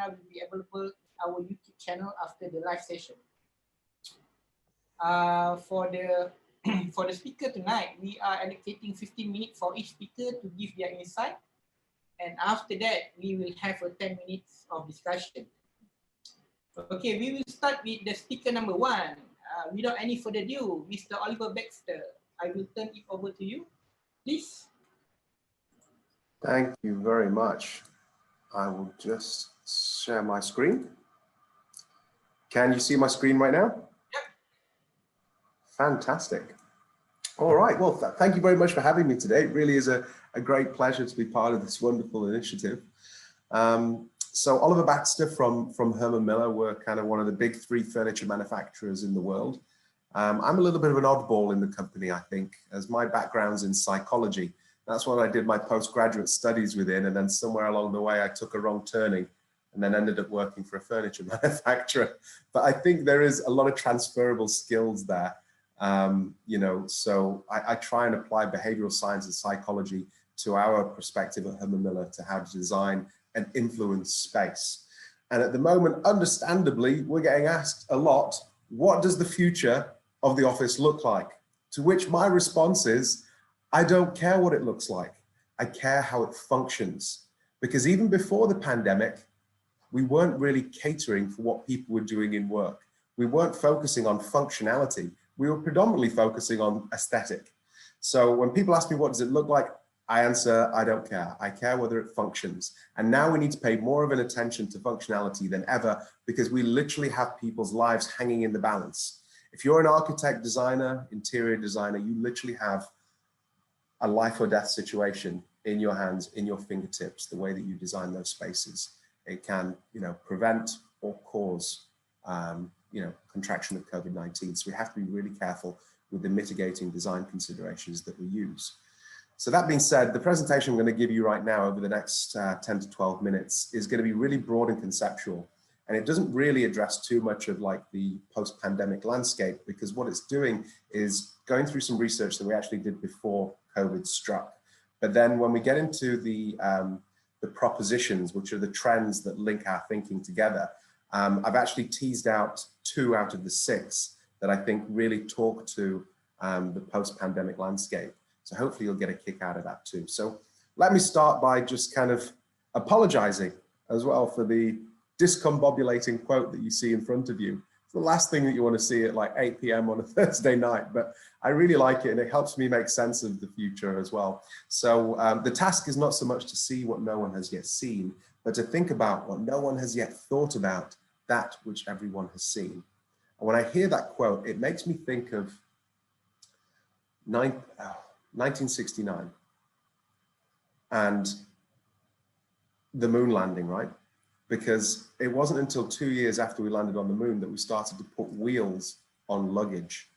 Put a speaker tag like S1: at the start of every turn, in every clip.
S1: webinar will be available on our YouTube channel after the live session. For the for the speaker tonight, we are allocating 15 minutes for each speaker to give their insight. And after that, we will have a 10 minutes of discussion. Okay, we will start with the speaker number 1. Without any further ado, Mr. Oliver Baxter, I will turn it over to you, please.
S2: Thank you very much. I will just share my screen. Can you see my screen right now?
S1: Yep.
S2: Fantastic. All right, well, thank you very much for having me today. It really is a great pleasure to be part of this wonderful initiative. So Oliver Baxter from Herman Miller, we're kind of one of the big 3 furniture manufacturers in the world. I'm a little bit of an oddball in the company, I think, as my background's in psychology. That's what I did my postgraduate studies within, and then somewhere along the way I took a wrong turning and then ended up working for a furniture manufacturer. But I think there is a lot of transferable skills there. You know, so I try and apply behavioral science and psychology to our perspective at Herman Miller to how to design and influence space. And at the moment, understandably, we're getting asked a lot, what does the future of the office look like? To which my response is, I don't care what it looks like. I care how it functions. Because even before the pandemic, we weren't really catering for what people were doing in work. We weren't focusing on functionality. We were predominantly focusing on aesthetic. So when people ask me, what does it look like? I answer, I don't care. I care whether it functions. And now we need to pay more of an attention to functionality than ever, because we literally have people's lives hanging in the balance. If you're an architect, designer, interior designer, you literally have a life or death situation in your hands, in your fingertips, the way that you design those spaces. It can, you know, prevent or cause, you know, contraction of COVID-19. So we have to be really careful with the mitigating design considerations that we use. So that being said, the presentation I'm going to give you right now over the next 10 to 12 minutes is going to be really broad and conceptual. And it doesn't really address too much of like the post-pandemic landscape, because what it's doing is going through some research that we actually did before COVID struck. But then when we get into the propositions, which are the trends that link our thinking together, I've actually teased out 2 out of the 6 that I think really talk to the post-pandemic landscape. So hopefully you'll get a kick out of that too. So let me start by just kind of apologizing as well for the discombobulating quote that you see in front of you. It's the last thing that you want to see at like 8 p.m. on a Thursday night, but I really like it and it helps me make sense of the future as well. So the task is not so much to see what no one has yet seen, but to think about what no one has yet thought about, that which everyone has seen. And when I hear that quote, it makes me think of 1969 and the moon landing, right? Because it wasn't until 2 years after we landed on the moon that we started to put wheels on luggage.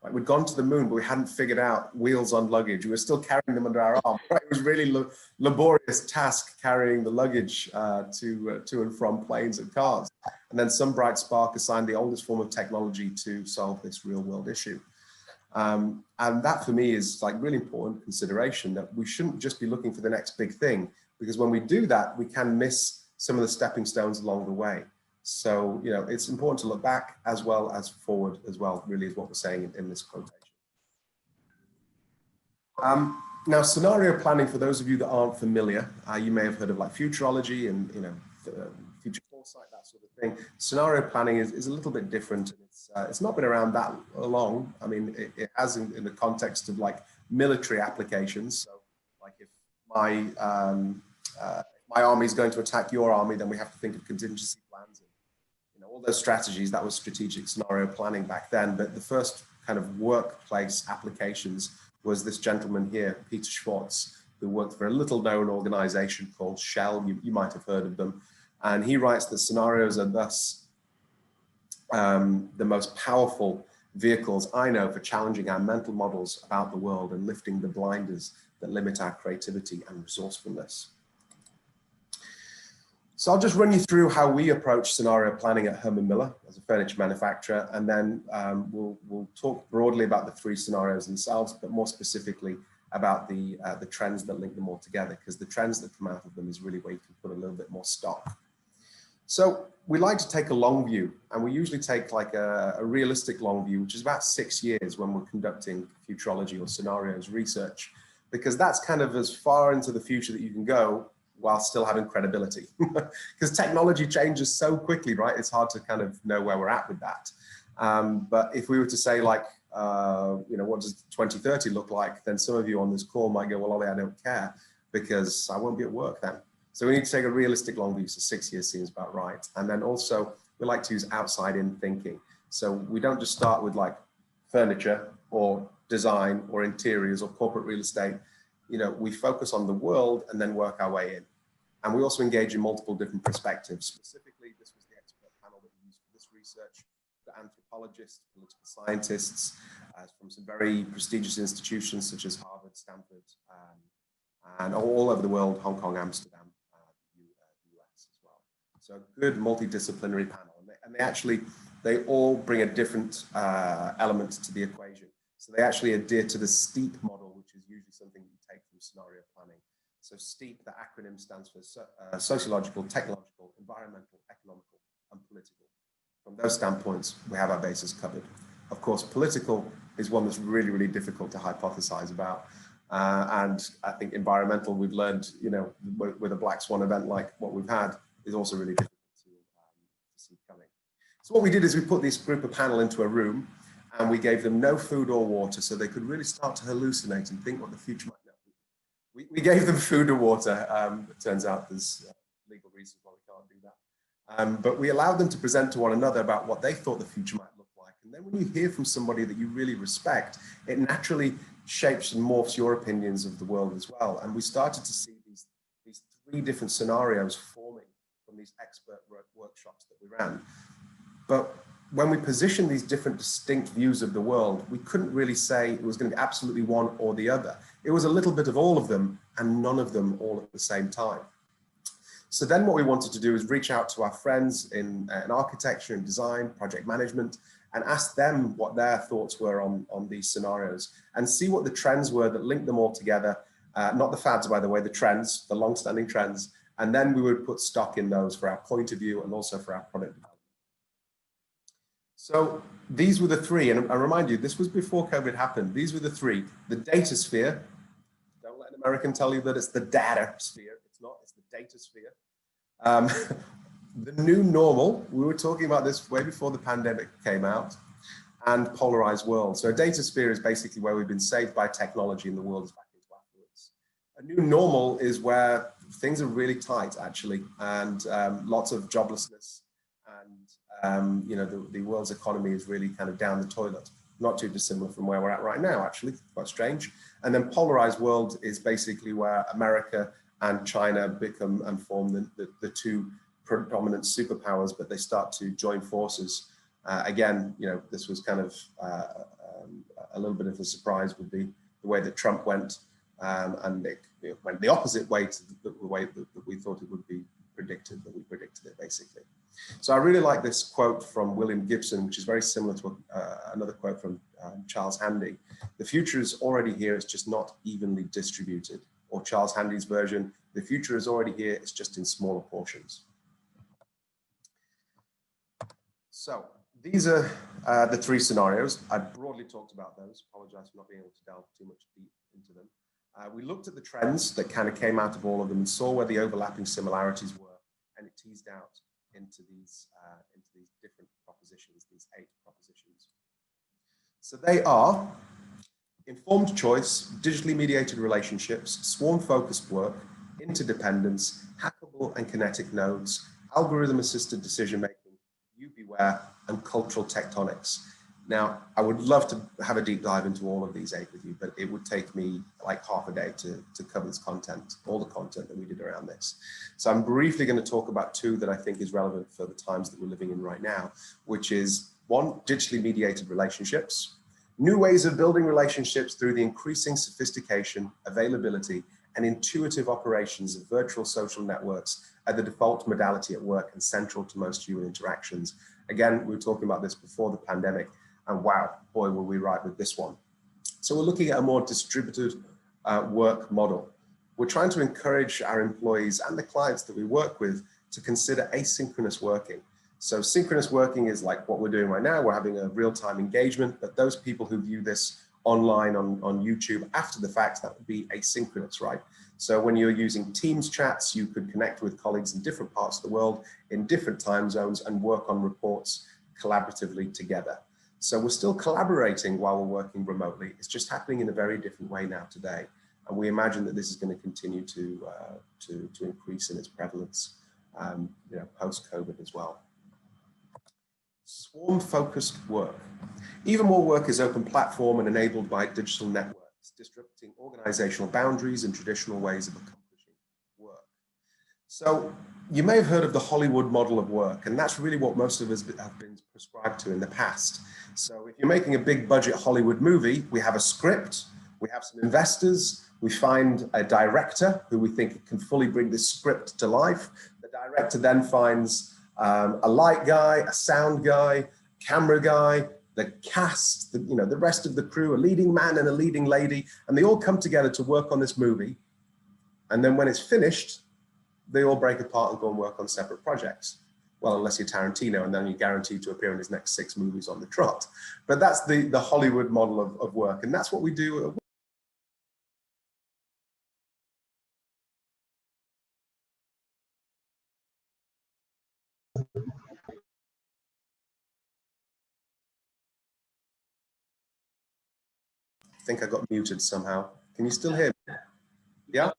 S2: Right? We'd gone to the moon, but we hadn't figured out wheels on luggage. We were still carrying them under our arm. Right? It was really laborious task carrying the luggage to and from planes and cars. And then some bright spark assigned the oldest form of technology to solve this real world issue. And that for me is like really important consideration, that we shouldn't just be looking for the next big thing, because when we do that, we can miss some of the stepping stones along the way. So, you know, it's important to look back as well as forward as well, really is what we're saying in this quotation. Now, scenario planning, for those of you that aren't familiar, you may have heard of like futurology and, you know, future foresight, that sort of thing. Scenario planning is a little bit different. It's not been around that long. I mean, it has in the context of like military applications. So like if my army is going to attack your army, then we have to think of contingency plans. And, you know, all those strategies, that was strategic scenario planning back then. But the first kind of workplace applications was this gentleman here, Peter Schwartz, who worked for a little known organization called Shell. You might have heard of them. And he writes that scenarios are thus the most powerful vehicles I know for challenging our mental models about the world and lifting the blinders that limit our creativity and resourcefulness. So I'll just run you through how we approach scenario planning at Herman Miller as a furniture manufacturer, and then we'll talk broadly about the 3 scenarios themselves, but more specifically about the trends that link them all together, because the trends that come out of them is really where you can put a little bit more stock. So we like to take a long view, and we usually take like a realistic long view, which is about 6 years when we're conducting futurology or scenarios research, because that's kind of as far into the future that you can go while still having credibility. Because technology changes so quickly, right? It's hard to kind of know where we're at with that. But if we were to say like, what does 2030 look like? Then some of you on this call might go, well, Ollie, I don't care because I won't be at work then. So we need to take a realistic long view. So 6 years seems about right. And then also we like to use outside in thinking. So we don't just start with like furniture or design or interiors or corporate real estate. We focus on the world and then work our way in. And we also engage in multiple different perspectives. Specifically, this was the expert panel that we used for this research. The anthropologists, political scientists from some very prestigious institutions such as Harvard, Stanford, and all over the world, Hong Kong, Amsterdam, US as well. So a good multidisciplinary panel. And they all bring a different element to the equation. So they actually adhere to the STEEP model, which is usually something you take from scenario planning. So STEEP, the acronym stands for sociological, technological, environmental, economical, and political. From those standpoints, we have our bases covered. Of course, political is one that's really, really difficult to hypothesize about. And I think environmental, we've learned, with a black swan event like what we've had, is also really difficult to see coming. So what we did is we put this group of panel into a room and we gave them no food or water so they could really start to hallucinate and think what the future might be. We gave them food or water. It turns out there's legal reasons why we can't do that. But we allowed them to present to one another about what they thought the future might look like. And then when you hear from somebody that you really respect, it naturally shapes and morphs your opinions of the world as well. And we started to see these 3 different scenarios forming from these expert workshops that we ran. But when we positioned these different distinct views of the world, we couldn't really say it was going to be absolutely one or the other. It was a little bit of all of them and none of them all at the same time. So then what we wanted to do is reach out to our friends in architecture and design, project management, and ask them what their thoughts were on these scenarios and see what the trends were that linked them all together. Not the fads, by the way, the trends, the long-standing trends. And then we would put stock in those for our point of view and also for our product development. So these were the 3, and I remind you, this was before COVID happened. These were the 3, the data sphere. Don't let an American tell you that it's the data sphere. It's not, it's the data sphere. The new normal, we were talking about this way before the pandemic came out, and polarized world. So a data sphere is basically where we've been saved by technology and the world is back into afterwards. A new normal is where things are really tight, actually, and lots of joblessness, and the world's economy is really kind of down the toilet. Not too dissimilar from where we're at right now, actually, quite strange. And then polarized world is basically where America and China become and form the 2 predominant superpowers, but they start to join forces. Again, this was kind of a little bit of a surprise with the way that Trump went, and it went the opposite way to the way that we thought it would be predicted, that we predicted it basically. So I really like this quote from William Gibson, which is very similar to another quote from Charles Handy. The future is already here, it's just not evenly distributed. Or Charles Handy's version, the future is already here, it's just in smaller portions. So these are the 3 scenarios. I broadly talked about those. Apologize for not being able to delve too much deep into them. We looked at the trends that kind of came out of all of them and saw where the overlapping similarities were, and it teased out into these different propositions, these 8 propositions. So they are informed choice, digitally mediated relationships, swarm-focused work, interdependence, hackable and kinetic nodes, algorithm-assisted decision-making, you beware, and cultural tectonics. Now, I would love to have a deep dive into all of these 8 with you, but it would take me like half a day to cover this content, all the content that we did around this. So I'm briefly going to talk about 2 that I think is relevant for the times that we're living in right now, which is 1, digitally mediated relationships, new ways of building relationships through the increasing sophistication, availability, and intuitive operations of virtual social networks are the default modality at work and central to most human interactions. Again, we were talking about this before the pandemic, and wow, boy, were we right with this one. So we're looking at a more distributed work model. We're trying to encourage our employees and the clients that we work with to consider asynchronous working. So synchronous working is like what we're doing right now. We're having a real-time engagement, but those people who view this online on YouTube after the fact, that would be asynchronous, right? So when you're using Teams chats, you could connect with colleagues in different parts of the world, in different time zones, and work on reports collaboratively together. So we're still collaborating while we're working remotely. It's just happening in a very different way now today. And we imagine that this is going to continue to increase in its prevalence, post-COVID as well. Swarm-focused work. Even more work is open platform and enabled by digital networks, disrupting organizational boundaries and traditional ways of accomplishing work. So you may have heard of the Hollywood model of work, and that's really what most of us have been prescribed to in the past. So if you're making a big budget Hollywood movie, we have a script, we have some investors, we find a director who we think can fully bring this script to life. The director then finds a light guy, a sound guy, camera guy, the cast, the rest of the crew, a leading man and a leading lady, and they all come together to work on this movie. And then when it's finished, they all break apart and go and work on separate projects. Well, unless you're Tarantino, and then you're guaranteed to appear in his next 6 movies on the trot. But that's the Hollywood model of work, and that's what we do. I think I got muted somehow. Can you still hear me? Yeah?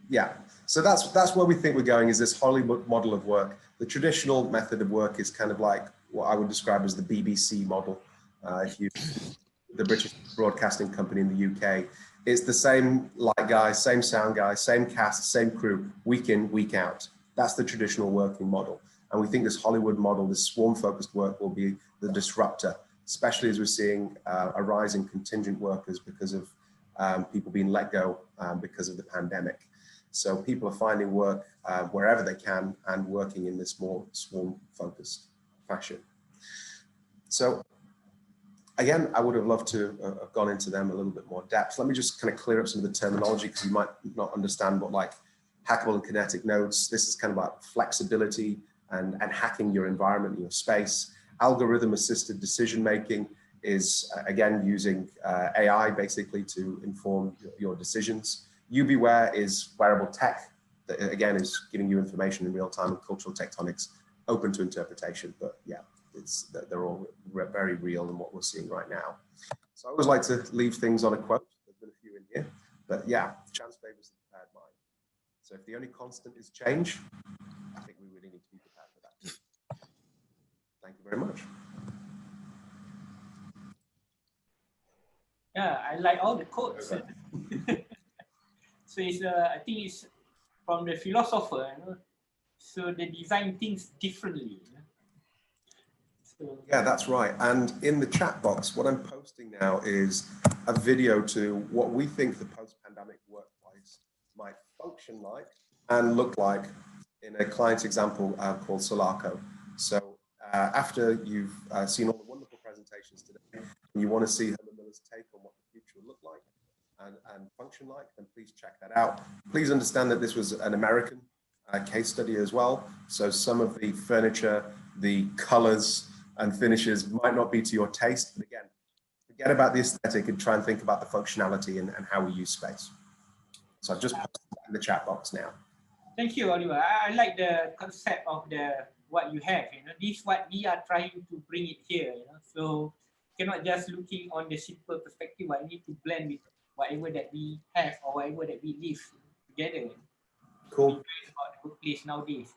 S2: Yeah. So that's where we think we're going, is this Hollywood model of work. The traditional method of work is kind of like what I would describe as the BBC model. The British Broadcasting Company in the UK. It's the same light guy, same sound guy, same cast, same crew, week in, week out. That's the traditional working model. And we think this Hollywood model, this swarm-focused work, will be the disruptor, especially as we're seeing a rise in contingent workers because of people being let go because of the pandemic. So people are finding work wherever they can and working in this more swarm-focused fashion. So again, I would have loved to have gone into them a little bit more depth. Let me just kind of clear up some of the terminology, because you might not understand what like hackable and kinetic nodes. This is kind of about flexibility and hacking your environment, your space. Algorithm assisted decision making is again using AI basically to inform your decisions. UBware is wearable tech that again is giving you information in real time, and cultural tectonics open to interpretation. But yeah, they're all very real in what we're seeing right now. So I always like to leave things on a quote. There's been a few in here, but yeah, chance favors the prepared mind. So if the only constant is change, I think we really need to be prepared for that too. Thank you very much.
S1: Yeah, I like all the quotes. So it's I think it's from the philosopher, so they design things differently. So,
S2: yeah, that's right. And in the chat box, what I'm posting now is a video to what we think the post-pandemic workplace might function like and look like in a client example called Solarco. So after you've seen all the wonderful presentations today, and you want to see Herman Miller's take on what the future will look like and function like, then please check that out. Please understand that this was an American case study as well. So some of the furniture, the colors and finishes might not be to your taste, but again, forget about the aesthetic and try and think about the functionality and how we use space. So I've just posted that in the chat box now.
S1: Thank you, Oliver. I like the concept of what you have. This is what we are trying to bring it here. So cannot just looking on the simple perspective. I need to blend with whatever that we have or whatever that we live together.
S2: Cool.
S1: About the workplace nowadays.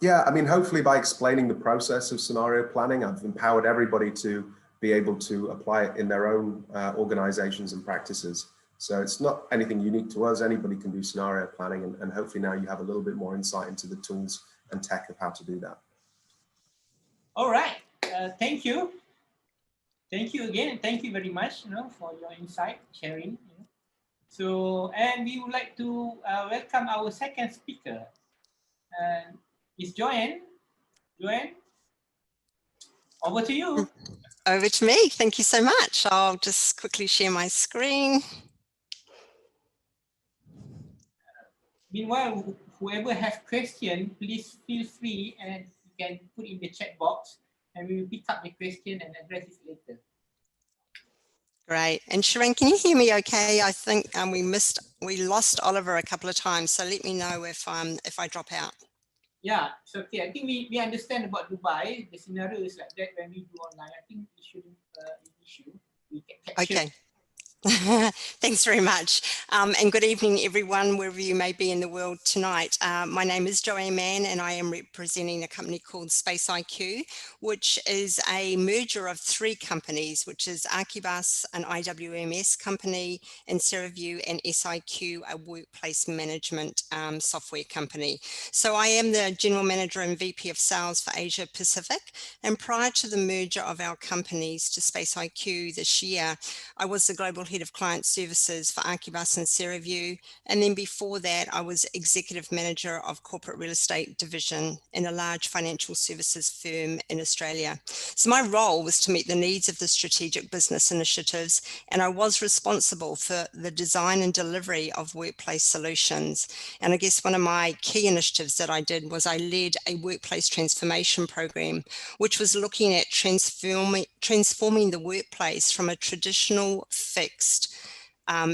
S2: Yeah, I mean, hopefully by explaining the process of scenario planning, I've empowered everybody to be able to apply it in their own organizations and practices. So it's not anything unique to us. Anybody can do scenario planning, and hopefully now you have a little bit more insight into the tools and tech of how to do that.
S1: All right, thank you. Thank you again, and thank you very much for your insight sharing. So, and we would like to welcome our second speaker. Is Joanne? Joanne, over to you.
S3: Over to me. Thank you so much. I'll just quickly share my screen.
S1: Meanwhile, whoever have question, please feel free and you can put in the chat box and we will pick up the question and address it later.
S3: Great. And Shireen, can you hear me okay? I think we lost Oliver a couple of times, so let me know if I drop out.
S1: Yeah, it's okay. I think we understand about Dubai. The scenario is like that when we do online. I think it shouldn't be an issue. We can capture.
S3: Okay. Thanks very much. And good evening, everyone, wherever you may be in the world tonight. My name is Joanne Mann, and I am representing a company called Space IQ, which is a merger of three companies, which is Archibus, an IWMS company, and CeraView and SIQ, a workplace management software company. So I am the General Manager and VP of Sales for Asia Pacific. And prior to the merger of our companies to Space IQ this year, I was the Global Head of Client Services for Archibus and CeraView. And then before that, I was Executive Manager of Corporate Real Estate Division in a large financial services firm in Australia. So my role was to meet the needs of the strategic business initiatives, and I was responsible for the design and delivery of workplace solutions. And I guess one of my key initiatives that I did was I led a workplace transformation program, which was looking at transforming the workplace from a traditional fixed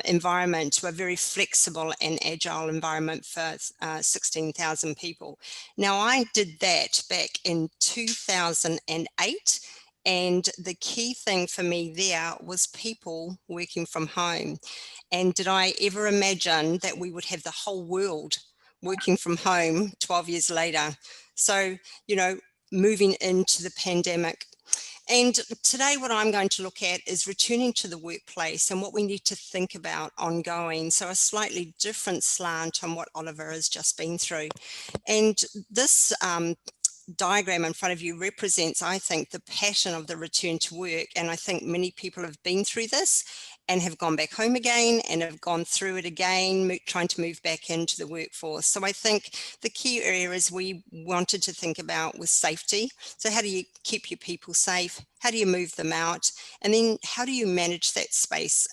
S3: environment to a very flexible and agile environment for 16,000 people. Now, I did that back in 2008. And the key thing for me there was people working from home. And did I ever imagine that we would have the whole world working from home 12 years later? So, you know, moving into the pandemic. And today what I'm going to look at is returning to the workplace and what we need to think about ongoing. So a slightly different slant on what Oliver has just been through. And this diagram in front of you represents, I think, the passion of the return to work. And I think many people have been through this and have gone back home again and have gone through it again, trying to move back into the workforce. So I think the key areas we wanted to think about was safety. So how do you keep your people safe? How do you move them out? And then how do you manage that space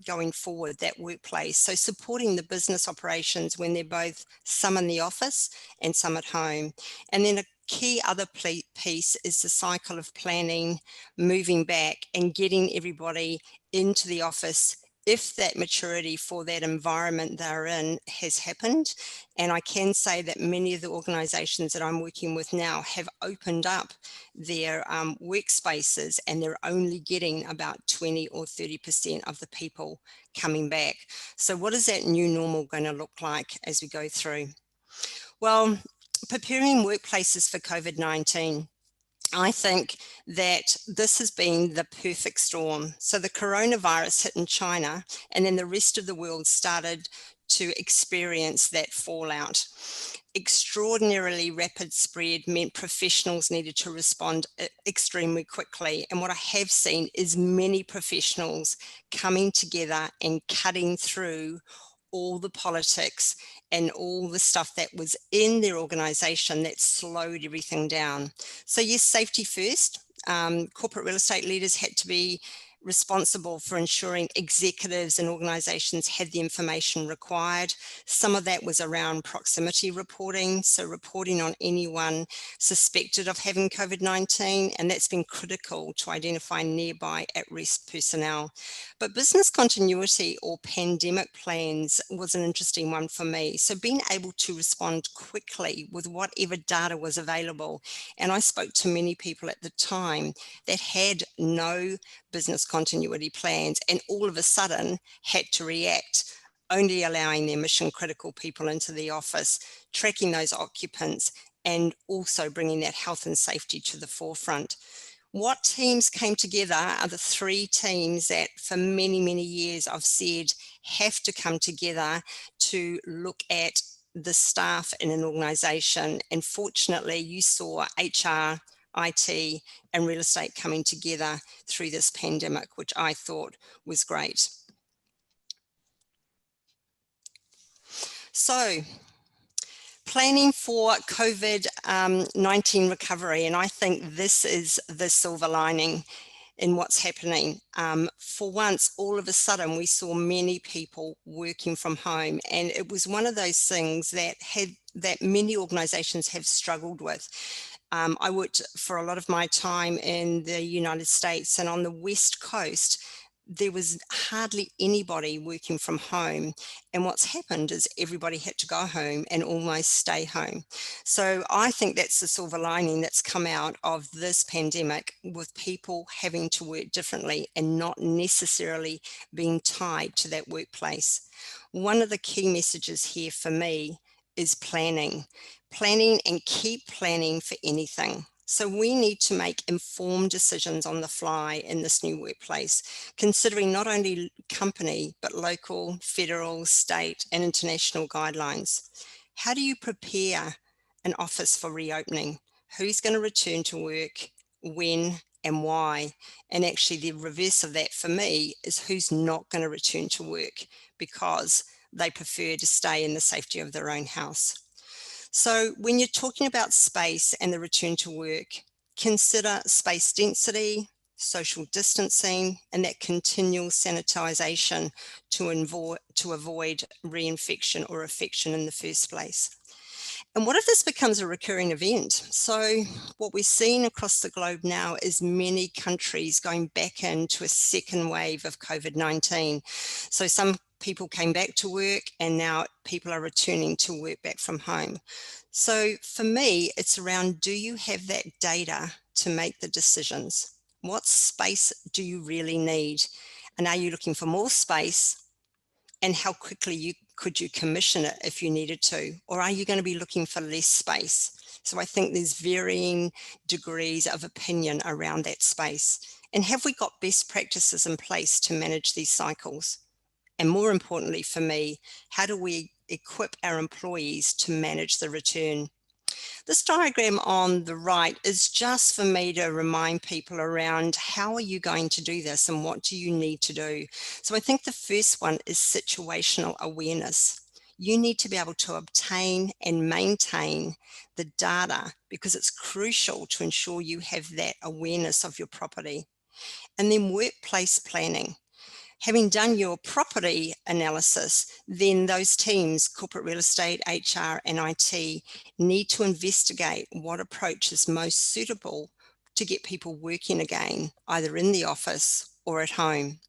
S3: going forward, that workplace? So supporting the business operations when they're both some in the office and some at home. And then a key other piece is the cycle of planning, moving back and getting everybody into the office if that maturity for that environment they're in has happened. And I can say that many of the organizations that I'm working with now have opened up their workspaces, and they're only getting about 20 or 30% of the people coming back. So what is that new normal going to look like as we go through? Well, preparing workplaces for COVID-19. I think that this has been the perfect storm. So the coronavirus hit in China, and then the rest of the world started to experience that fallout. Extraordinarily rapid spread meant professionals needed to respond extremely quickly. And what I have seen is many professionals coming together and cutting through all the politics and all the stuff that was in their organization that slowed everything down. So yes, safety first. Corporate real estate leaders had to be responsible for ensuring executives and organizations had the information required. Some of that was around proximity reporting, so reporting on anyone suspected of having COVID-19, and that's been critical to identify nearby at-risk personnel. But business continuity or pandemic plans was an interesting one for me. So being able to respond quickly with whatever data was available. And I spoke to many people at the time that had no business continuity plans and all of a sudden had to react, only allowing their mission critical people into the office, tracking those occupants, and also bringing that health and safety to the forefront. What teams came together are the three teams that for many, many years I've said have to come together to look at the staff in an organization. And fortunately, you saw HR, IT, and real estate coming together through this pandemic, which I thought was great. So, planning for COVID-19 recovery, and I think this is the silver lining. in what's happening. For once, all of a sudden, we saw many people working from home, and it was one of those things that many organisations have struggled with. I worked for a lot of my time in the United States, and on the West Coast, there was hardly anybody working from home. And what's happened is everybody had to go home and almost stay home. So I think that's the silver lining that's come out of this pandemic, with people having to work differently and not necessarily being tied to that workplace. One of the key messages here for me is planning and keep planning for anything. So we need to make informed decisions on the fly in this new workplace, considering not only company, but local, federal, state, and international guidelines. How do you prepare an office for reopening? Who's going to return to work, when, and why? And actually the reverse of that for me is who's not going to return to work because they prefer to stay in the safety of their own house. So when you're talking about space and the return to work, consider space density, social distancing, and that continual sanitization to avoid reinfection or infection in the first place. And what if this becomes a recurring event? So what we're seeing across the globe now is many countries going back into a second wave of COVID-19. So some people came back to work, and now people are returning to work back from home. So for me, it's around, do you have that data to make the decisions? What space do you really need? And are you looking for more space? And how quickly could you commission it if you needed to? Or are you going to be looking for less space? So I think there's varying degrees of opinion around that space. And have we got best practices in place to manage these cycles? And more importantly for me, how do we equip our employees to manage the return? This diagram on the right is just for me to remind people around how are you going to do this and what do you need to do? So I think the first one is situational awareness. You need to be able to obtain and maintain the data because it's crucial to ensure you have that awareness of your property. And then workplace planning. Having done your property analysis, then those teams, corporate real estate, HR, and IT, need to investigate what approach is most suitable to get people working again, either in the office or at home.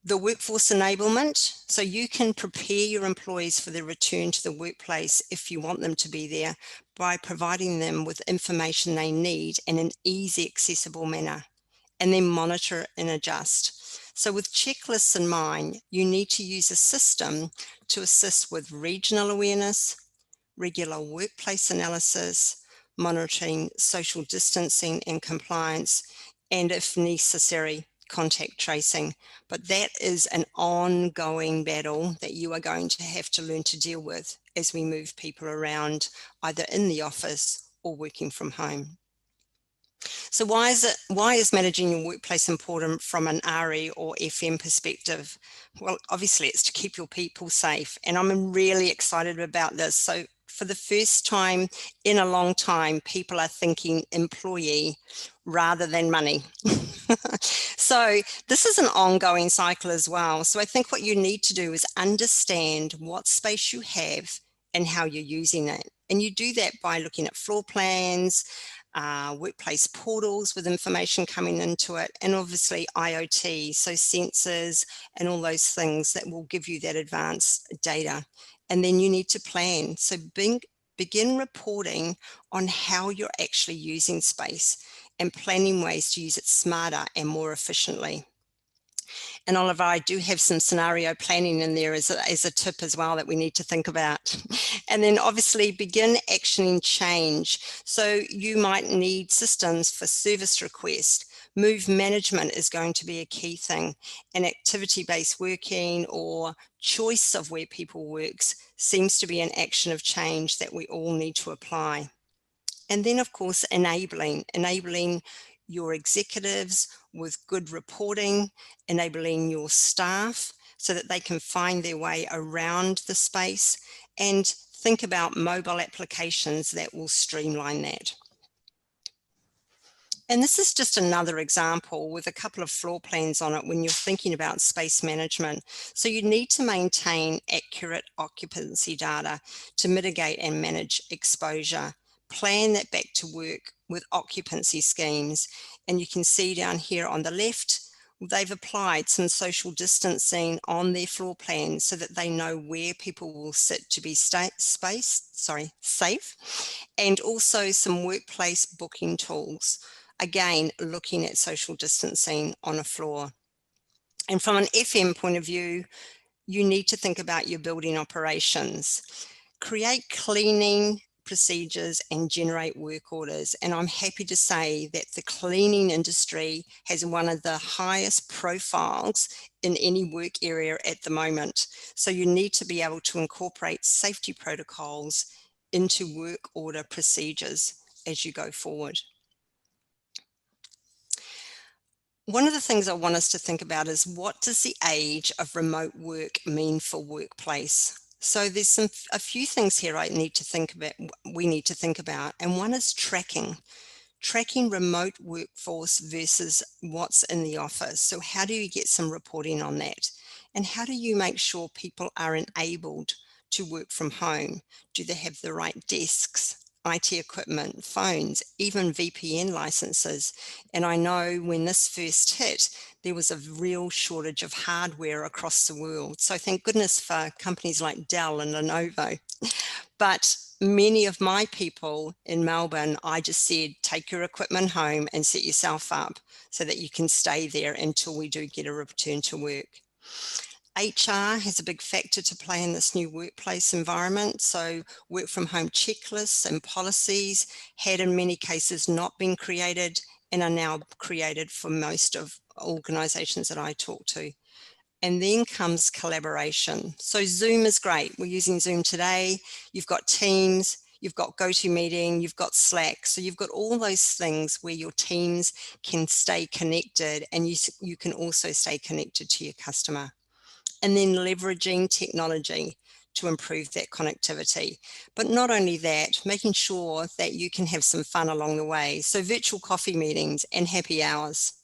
S3: The workforce enablement, so you can prepare your employees for their return to the workplace if you want them to be there by providing them with information they need in an easy, accessible manner, and then monitor and adjust. So with checklists in mind, you need to use a system to assist with regional awareness, regular workplace analysis, monitoring social distancing and compliance, and if necessary, contact tracing. But that is an ongoing battle that you are going to have to learn to deal with as we move people around, either in the office or working from home. So why is managing your workplace important from an RE or FM perspective? Well, obviously it's to keep your people safe, and I'm really excited about this. So for the first time in a long time, people are thinking employee rather than money. So this is an ongoing cycle as well. So I think what you need to do is understand what space you have and how you're using it. And you do that by looking at floor plans, workplace portals with information coming into it, and obviously IoT, so sensors and all those things that will give you that advanced data. And then you need to plan. So begin reporting on how you're actually using space and planning ways to use it smarter and more efficiently. And Oliver, I do have some scenario planning in there as a tip as well that we need to think about. And then obviously begin actioning change. So you might need systems for service request. Move management is going to be a key thing, and activity-based working or choice of where people works seems to be an action of change that we all need to apply. And then of course, enabling your executives with good reporting, enabling your staff so that they can find their way around the space, and think about mobile applications that will streamline that. And this is just another example with a couple of floor plans on it when you're thinking about space management. So you need to maintain accurate occupancy data to mitigate and manage exposure. Plan that back to work with occupancy schemes. And you can see down here on the left, they've applied some social distancing on their floor plans so that they know where people will sit to be safe, and also some workplace booking tools. Again, looking at social distancing on a floor. And from an FM point of view, you need to think about your building operations. Create cleaning procedures and generate work orders. And I'm happy to say that the cleaning industry has one of the highest profiles in any work area at the moment. So you need to be able to incorporate safety protocols into work order procedures as you go forward. One of the things I want us to think about is, what does the age of remote work mean for workplace? So there's a few things here we need to think about, and one is tracking remote workforce versus what's in the office. So how do you get some reporting on that? And how do you make sure people are enabled to work from home? Do they have the right desks, IT equipment, phones, even VPN licenses? And I know when this first hit, there was a real shortage of hardware across the world. So thank goodness for companies like Dell and Lenovo. But many of my people in Melbourne, I just said, take your equipment home and set yourself up so that you can stay there until we do get a return to work. HR has a big factor to play in this new workplace environment. So work from home checklists and policies had in many cases not been created and are now created for most of organizations that I talk to. And then comes collaboration. So Zoom is great. We're using Zoom today. You've got Teams, you've got GoToMeeting, you've got Slack. So you've got all those things where your teams can stay connected, and you can also stay connected to your customer. And then leveraging technology to improve that connectivity. But not only that, making sure that you can have some fun along the way. So virtual coffee meetings and happy hours.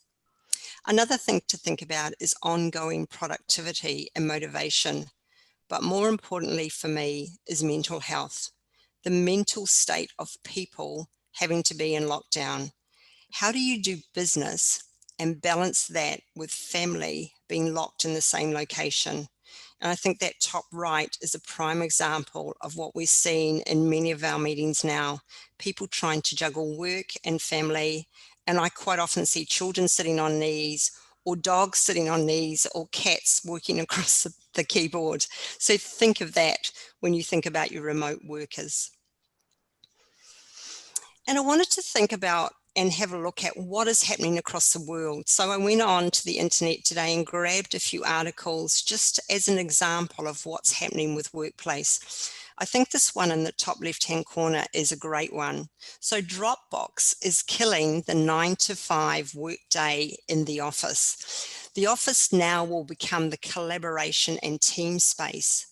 S3: Another thing to think about is ongoing productivity and motivation. But more importantly for me is mental health, the mental state of people having to be in lockdown. How do you do business and balance that with family being locked in the same location? And I think that top right is a prime example of what we're seeing in many of our meetings now, people trying to juggle work and family. And I quite often see children sitting on knees, or dogs sitting on knees, or cats working across the keyboard. So think of that when you think about your remote workers. And I wanted to think about and have a look at what is happening across the world. So I went on to the internet today and grabbed a few articles just as an example of what's happening with workplace. I think this one in the top left-hand corner is a great one. So Dropbox is killing the 9-to-5 workday in the office. The office now will become the collaboration and team space.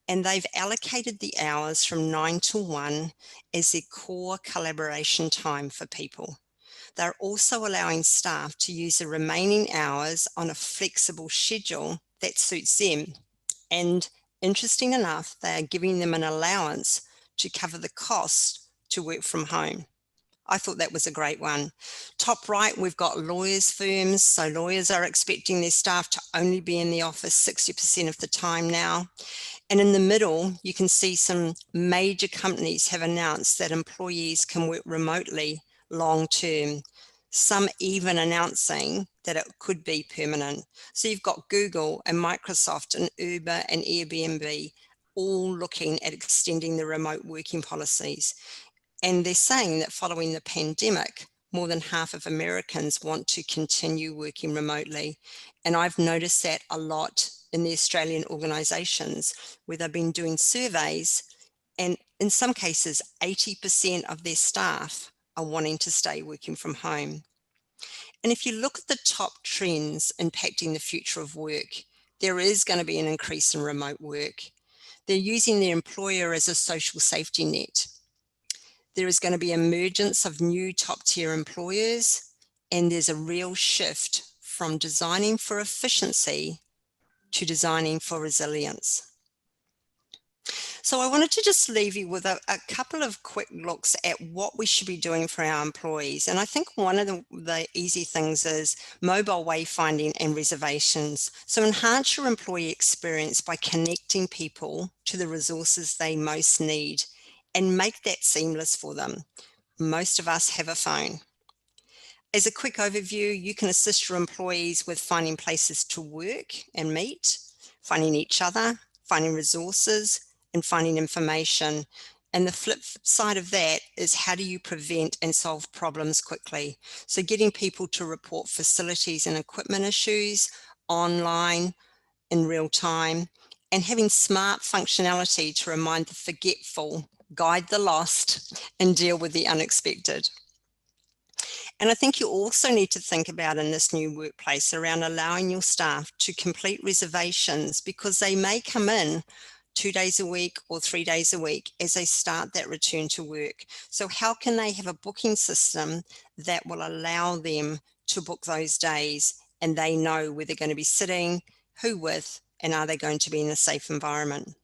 S3: And they've allocated the hours from 9 to 1 as their core collaboration time for people. They're also allowing staff to use the remaining hours on a flexible schedule that suits them. And interesting enough, they are giving them an allowance to cover the cost to work from home. I thought that was a great one. Top right, we've got lawyers firms. So lawyers are expecting their staff to only be in the office 60% of the time now. And in the middle, you can see some major companies have announced that employees can work remotely long term, some even announcing that it could be permanent. So you've got Google and Microsoft and Uber and Airbnb all looking at extending the remote working policies. And they're saying that following the pandemic, more than half of Americans want to continue working remotely. And I've noticed that a lot in the Australian organisations where they've been doing surveys, and in some cases, 80% of their staff are wanting to stay working from home. And if you look at the top trends impacting the future of work, there is going to be an increase in remote work. They're using their employer as a social safety net. There is going to be emergence of new top tier employers. And there's a real shift from designing for efficiency to designing for resilience. So I wanted to just leave you with a couple of quick looks at what we should be doing for our employees. And I think one of the easy things is mobile wayfinding and reservations. So enhance your employee experience by connecting people to the resources they most need and make that seamless for them. Most of us have a phone. As a quick overview, you can assist your employees with finding places to work and meet, finding each other, finding resources, and finding information. And the flip side of that is, how do you prevent and solve problems quickly? So getting people to report facilities and equipment issues online in real time, and having smart functionality to remind the forgetful, guide the lost, and deal with the unexpected. And I think you also need to think about in this new workplace around allowing your staff to complete reservations, because they may come in 2 days a week or 3 days a week as they start that return to work. So how can they have a booking system that will allow them to book those days, and they know where they're going to be sitting, who with, and are they going to be in a safe environment?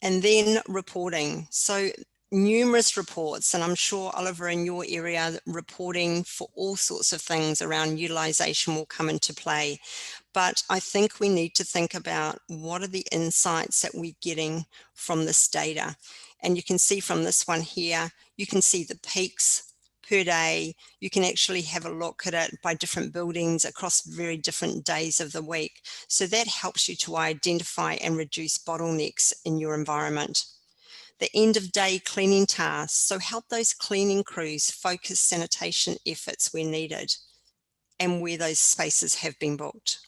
S3: And then reporting. So numerous reports, and I'm sure, Oliver, in your area, reporting for all sorts of things around utilization will come into play. But I think we need to think about, what are the insights that we're getting from this data? And you can see from this one here, you can see the peaks per day. You can actually have a look at it by different buildings across very different days of the week. So that helps you to identify and reduce bottlenecks in your environment. The end of day cleaning tasks. So help those cleaning crews focus sanitation efforts where needed and where those spaces have been booked.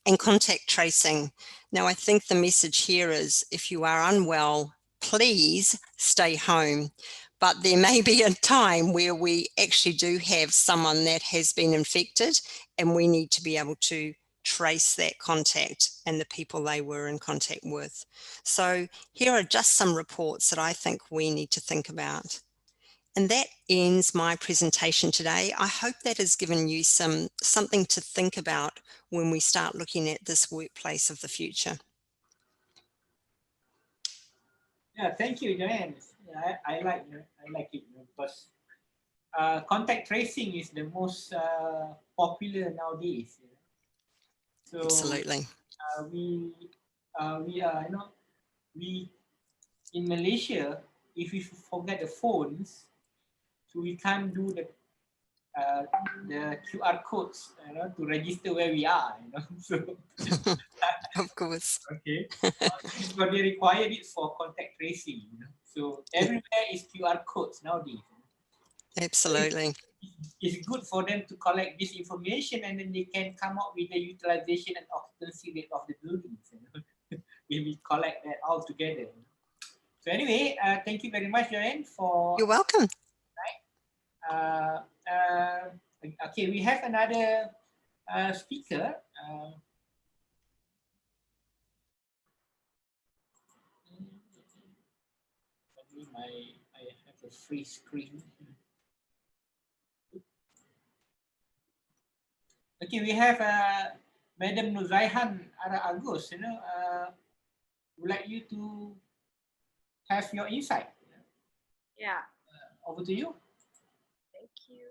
S3: And contact tracing. Now, I think the message here is, if you are unwell, please stay home. But there may be a time where we actually do have someone that has been infected, and we need to be able to trace that contact and the people they were in contact with. So here are just some reports that I think we need to think about. And that ends my presentation today. I hope that has given you something to think about when we start looking at this workplace of the future.
S1: Yeah, thank you, Joanne. Yeah, I like it, because contact tracing is the most popular nowadays. So
S3: Absolutely.
S1: we are, we in Malaysia, if we forget the phones, so we can't do the QR codes, to register where we are, So
S3: Of course.
S1: okay, but they require it for contact tracing. So everywhere is QR codes nowadays.
S3: Absolutely.
S1: It's good for them to collect this information, and then they can come up with the utilization and occupancy rate of the buildings. When we collect that all together. So anyway, thank you very much, Joanne, for.
S3: You're welcome.
S1: Okay, we have another speaker. I have a free screen. Okay, we have Madam Nuzaihan Ara Agus. Would like you to have your insight.
S4: Yeah.
S1: Over to you.
S4: Thank you.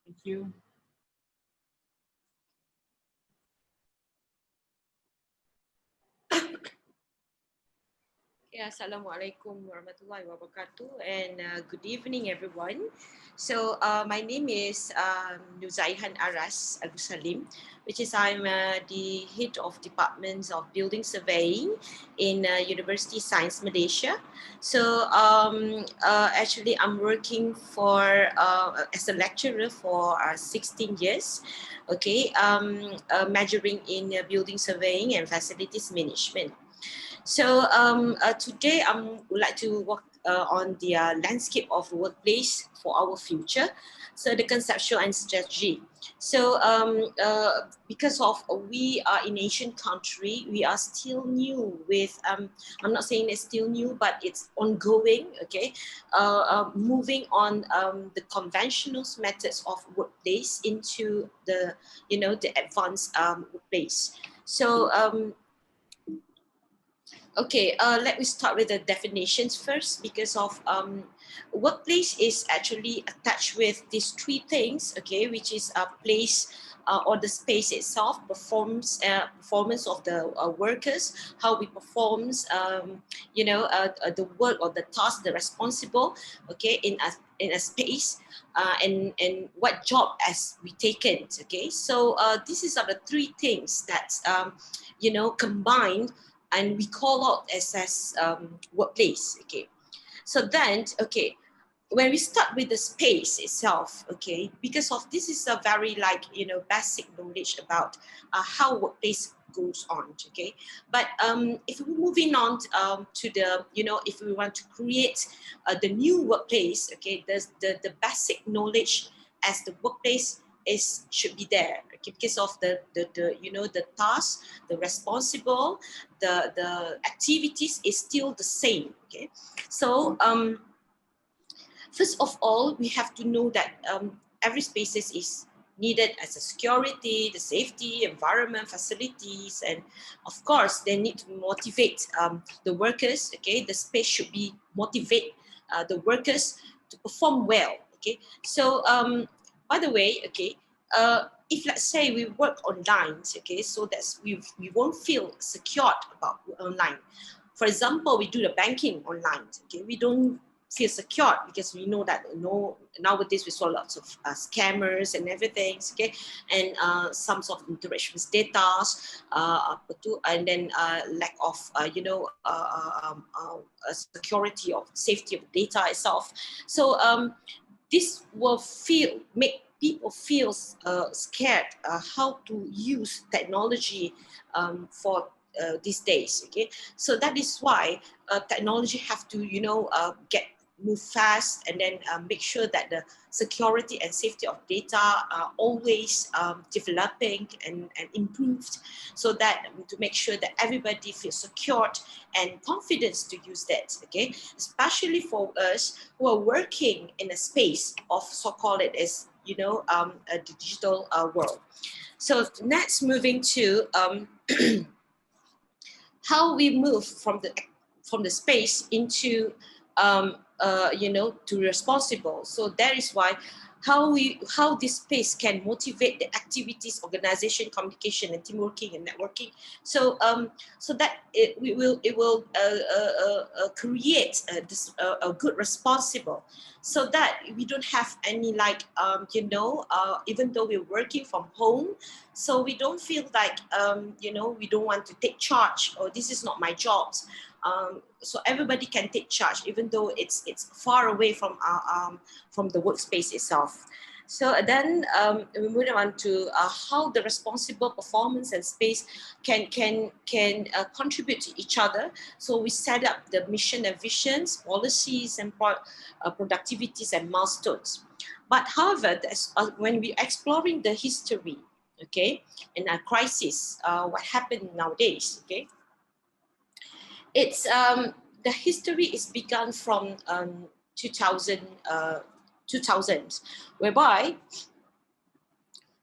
S1: Thank you.
S4: Yeah, Assalamualaikum warahmatullahi wabarakatuh, and good evening, everyone. So my name is Nuzaihan Aras Agus Salim, which is I'm the head of departments of building surveying in University Science Malaysia. So actually, I'm working for as a lecturer for 16 years. Okay, majoring in building surveying and facilities management. So today I would like to work on the landscape of workplace for our future. So the conceptual and strategy. So because of we are in Asian country, we are still new with, I'm not saying it's still new, but it's ongoing, okay? Moving on the conventional methods of workplace into the, the advanced workplace. So okay, let me start with the definitions first, because of workplace is actually attached with these three things, okay, which is a place or the space itself, performance of the workers, how we performs, the work or the task, the responsible, okay, in a space, and what job as we taken, okay. So this is are the three things that combined, and we call out as workplace, okay. So then, okay, when we start with the space itself, okay, because of this is a very basic knowledge about how workplace goes on, okay. But if we're moving on to the, if we want to create the new workplace, okay, the basic knowledge as the workplace should be there, okay, because of the task, the responsible, the activities is still the same, okay. So first of all, we have to know that every spaces is needed as a security, the safety, environment, facilities, and of course, they need to motivate the workers, okay. The space should be motivate the workers to perform well, okay. So by the way, okay, if let's say we work online, okay, so that's we won't feel secured about online. For example, we do the banking online, okay, we don't feel secure because we know that nowadays we saw lots of scammers and everything, okay, and some sort of interaction with data, and then lack of security of safety of data itself. So this will make people feel scared how to use technology for these days, okay. So that is why technology have to move fast, and then make sure that the security and safety of data are always developing and improved, so that to make sure that everybody feels secured and confidence to use that, okay, especially for us who are working in a space of so-called it as a digital world. So next, moving to how we move from the space into to responsible. So that is why how this space can motivate the activities, organization, communication, and team working and networking. So so that it will create a good responsible, so that we don't have any even though we're working from home, so we don't feel like we don't want to take charge, or this is not my job. So everybody can take charge, even though it's far away from the workspace itself. So then we move on to how the responsible performance and space can contribute to each other. So we set up the mission and visions, policies, and productivities and milestones. But however, when we're exploring the history, okay, and a crisis, what happened nowadays, okay, it's the history is begun from 2000, whereby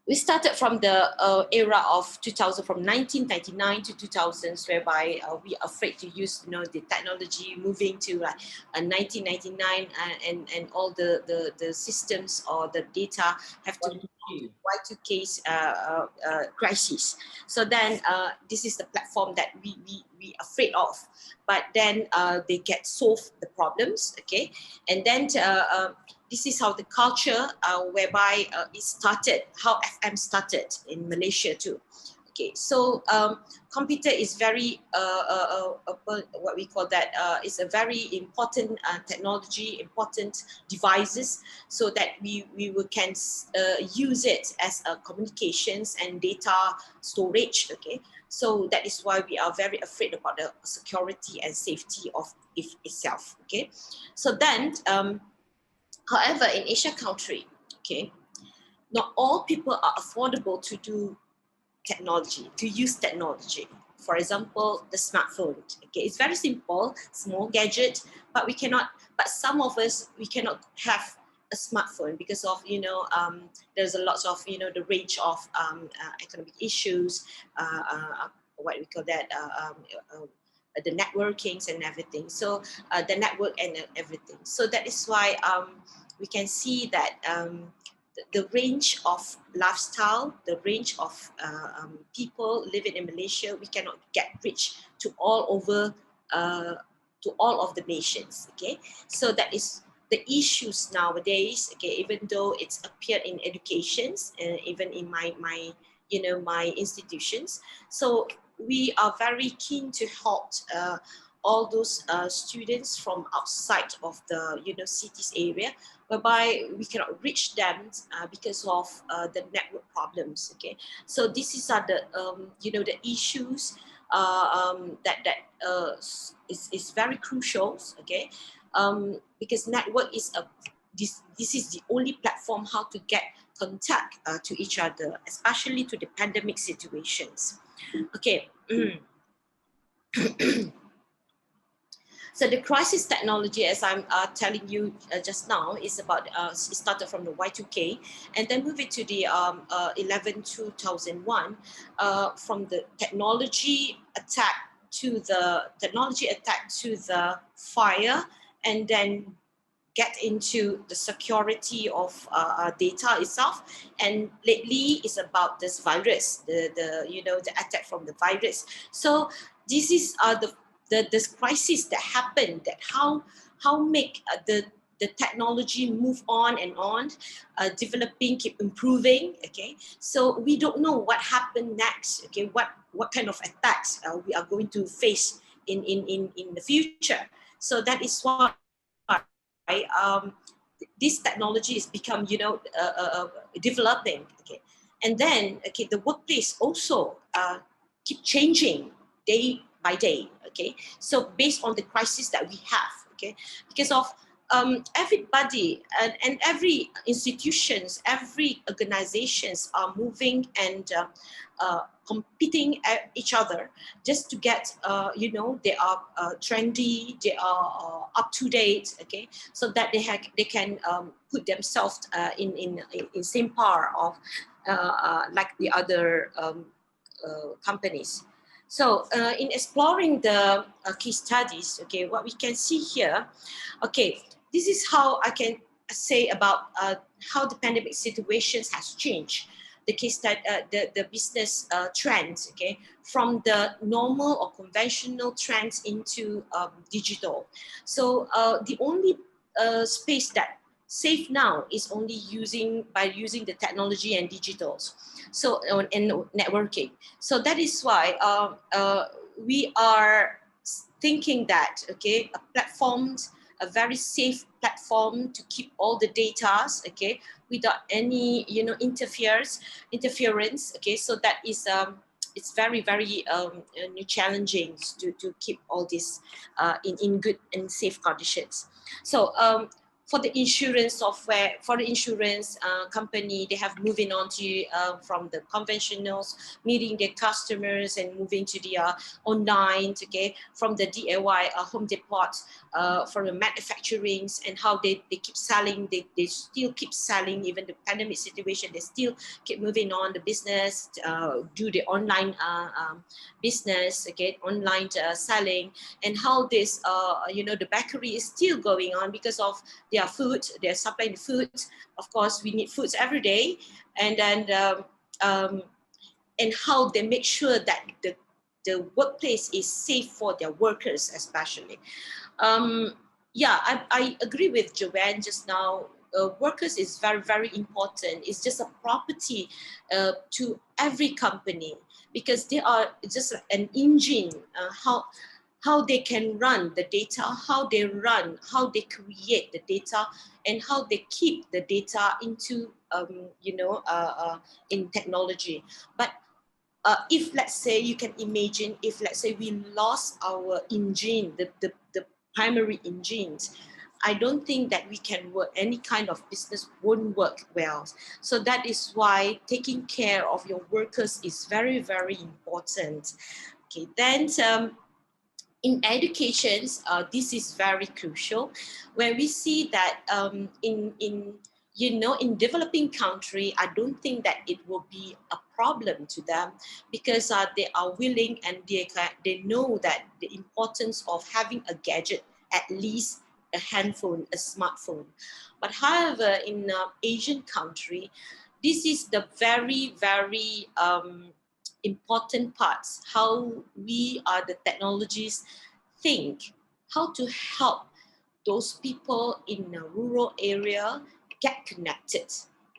S4: we started from the era of 2000, from 1999 to 2000s, whereby we are afraid to use the technology, moving to 1999, and all the systems or the data have to Y2K crisis. So then this is the platform that we afraid of, but then they get solved the problems, okay, and then this is how the culture whereby it started, how FM started in Malaysia too. Okay, so computer is very what we call that is a very important technology, important devices, so that we can use it as communications and data storage. Okay, So that is why we are very afraid about the security and safety of it itself. Okay, so then, however, in Asia country, okay, not all people are affordable to do technology, to use technology. For example, the smartphone. Okay, it's very simple, small gadget, but we cannot. But some of us, we cannot have a smartphone because of, you know, there's a lot of, you know, the range of economic issues, what we call that, the networkings and everything. So the network and everything. So that is why we can see that the range of lifestyle, the range of people living in Malaysia, we cannot get reach to all over, to all of the nations. Okay, so that is the issues nowadays. Okay, even though it's appeared in educations, even in my you know, my institutions. So we are very keen to help all those students from outside of the, you know, cities area, whereby we cannot reach them because of the network problems. Okay, so this is the you know, the issues that is very crucial. Okay, because network is this is the only platform how to get contact to each other, especially to the pandemic situations. Okay. So the crisis technology, as I'm telling you just now, is about, it started from the Y2K and then move it to the 2001, from the technology attack to the fire, and then get into the security of data itself. And lately it's about this virus, the you know, the attack from the virus. So this is this crisis that happened, that how make the technology move on and on, developing, keep improving. Okay, so we don't know what happened next. Okay, what kind of attacks we are going to face in the future. So that is why this technology is become, you know, developing. Okay, and then, okay, the workplace also keep changing day by day. Okay, so based on the crisis that we have. Okay, because of everybody and every institutions, every organizations are moving and competing at each other just to get, you know, they are trendy, they are up to date. Okay, so that they can put themselves in same par of like the other companies. So in exploring the case studies, okay, what we can see here, okay, this is how I can say about how the pandemic situations has changed the case that the business trends. Okay, from the normal or conventional trends into digital. So the only space that safe now is only using the technology and digitals, so and networking. So that is why we are thinking that, okay, a very safe platform to keep all the data, okay, without any, you know, interference. Okay, so that is it's very challenging to keep all this in good and safe conditions. So for the insurance software, for the insurance company, they have moving on to from the conventionals, meeting their customers and moving to the online. Okay, from the DIY home depot, from the manufacturings, and how they keep selling, they still keep selling even the pandemic situation. They still keep moving on the business, do the online business, okay, online selling, and how this you know, the bakery is still going on because of their food, they're supplying the food. Of course, we need foods every day, and then and how they make sure that the workplace is safe for their workers, especially. Yeah, I agree with Joanne just now. Workers is very important. It's just a property to every company, because they are just an engine. How they can run the data, how they create the data, and how they keep the data into you know, in technology. But if let's say you can imagine, if let's say we lost our engine, the primary engines, I don't think that we can work, any kind of business won't work well. So that is why taking care of your workers is very, very important. Okay, then in education, this is very crucial, where we see that in developing country, I don't think that it will be a problem to them, because they are willing and they know that the importance of having a gadget, at least a handphone, a smartphone. But however, in Asian country, this is the very, very important parts, how we are the technologies think, how to help those people in a rural area get connected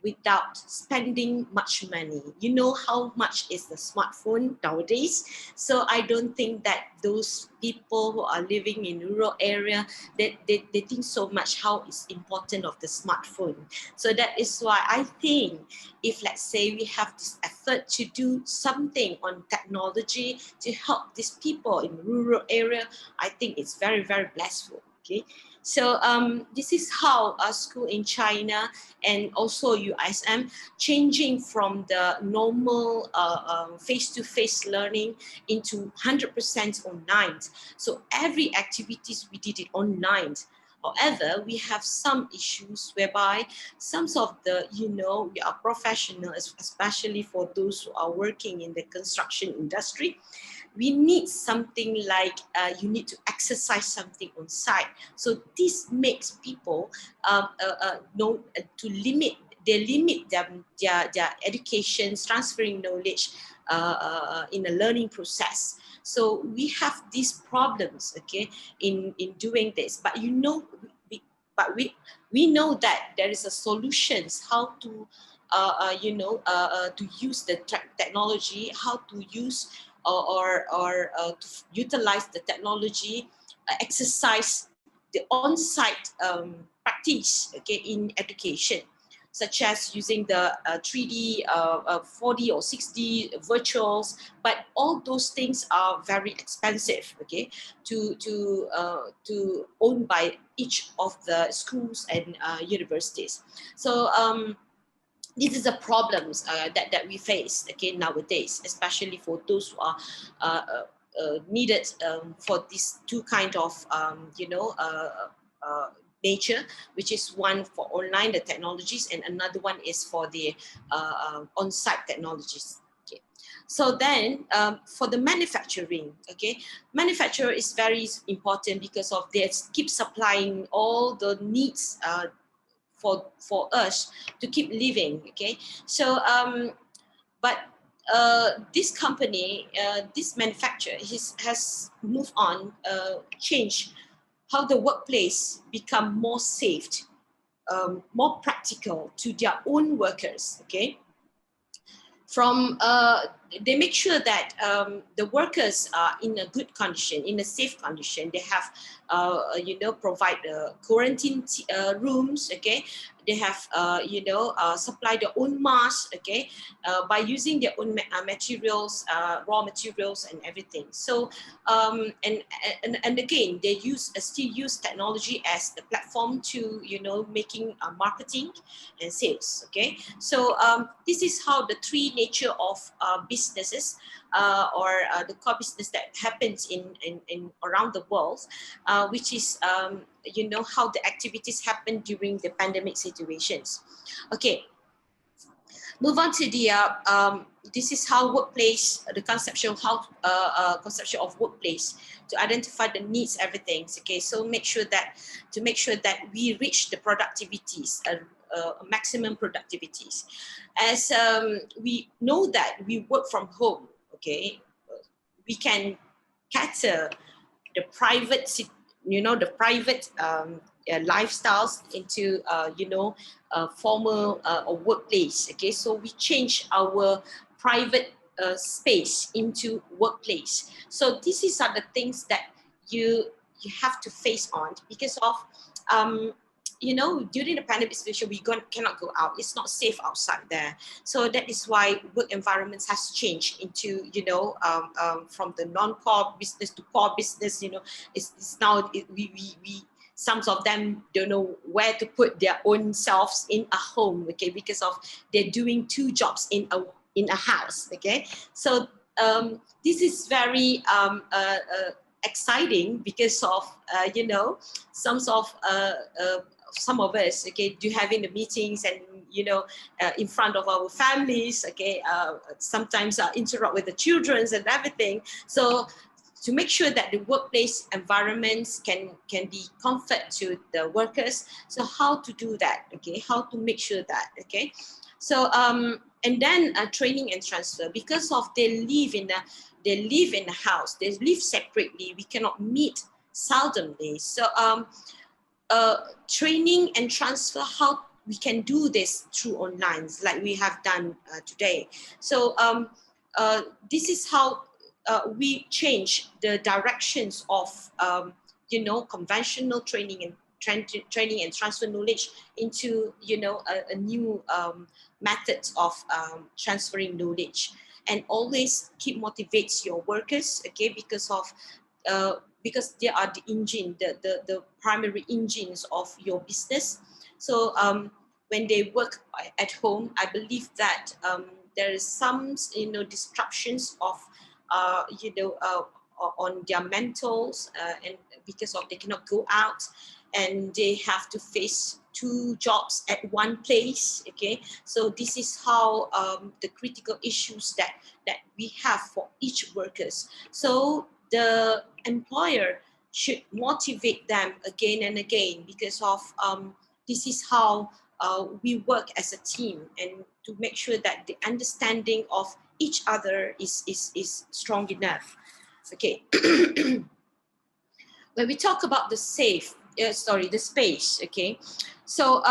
S4: without spending much money. You know how much is the smartphone nowadays. So I don't think that those people who are living in rural area, they think so much how it's important of the smartphone. So that is why I think if let's say we have this effort to do something on technology to help these people in rural area, I think it's very, very blissful. Okay. So this is how a school in China and also USM changing from the normal face-to-face learning into 100% online. So every activities we did it online. However, we have some issues whereby some of the, we are professionals, especially for those who are working in the construction industry. We need something like you need to exercise something on site. So this makes people know to limit. They limit their educations, transferring knowledge in a learning process. So we have these problems, okay, in doing this. But we know that there is a solutions how to to use the technology, how to use or to utilize the technology, exercise the on-site practice, okay, in education, such as using the 3D, 4D or 6D virtuals, but all those things are very expensive, okay, to own by each of the schools and universities. So this is the problems that we face, okay, nowadays, especially for those who are needed for these two kind of nature, which is one for online the technologies and another one is for the on-site technologies. Okay. So then for the manufacturing, okay, manufacturer is very important because of they keep supplying all the needs for us to keep living, okay. So but this company, this manufacturer has moved on, changed how the workplace become more safe, more practical to their own workers, okay. From they make sure that the workers are in a good condition, in a safe condition. They have provide quarantine rooms, okay. They have supply their own masks, okay, by using their own materials, raw materials and everything. So and again they still use technology as the platform to making marketing and sales, okay. So this is how the three nature of businesses or the core business that happens in around the world, which is how the activities happen during the pandemic situations. Okay, move on to the this is how workplace, the conception of workplace to identify the needs, everything. Okay, so make sure that we reach the productivities, maximum productivities. As we know that we work from home, okay, we can cater the private, the private lifestyles into formal or workplace. Okay, so we change our private space into workplace. So are the things that you have to face on because of you know, during the pandemic situation, we cannot go out. It's not safe outside there. So that is why work environments has changed into, you know, from the non-core business to core business. You know, it's now we some of them don't know where to put their own selves in a home, okay, because of they're doing 2 jobs in a house, okay. So this is very exciting because of you know, some of us, okay, do having the meetings and, you know, in front of our families, okay, sometimes interrupt with the children and everything. So to make sure that the workplace environments can be comfort to the workers. So how to do that, okay? How to make sure that, okay? So and then training and transfer, because of they live in a house, they live separately. We cannot meet seldomly. So training and transfer, how we can do this through online, like we have done today. So this is how we change the directions of you know, conventional training and transfer knowledge into, you know, a new method of transferring knowledge, and always keep motivates your workers, okay, because of because they are the engine, the primary engines of your business. So when they work at home, I believe that there is some, you know, disruptions of you know, on their mentals, and because of they cannot go out and they have to face 2 jobs at one place, okay. So this is how the critical issues that we have for each workers. So the employer should motivate them again and again, because of this is how we work as a team, and to make sure that the understanding of each other is strong enough, okay. When we talk about the the space, okay. So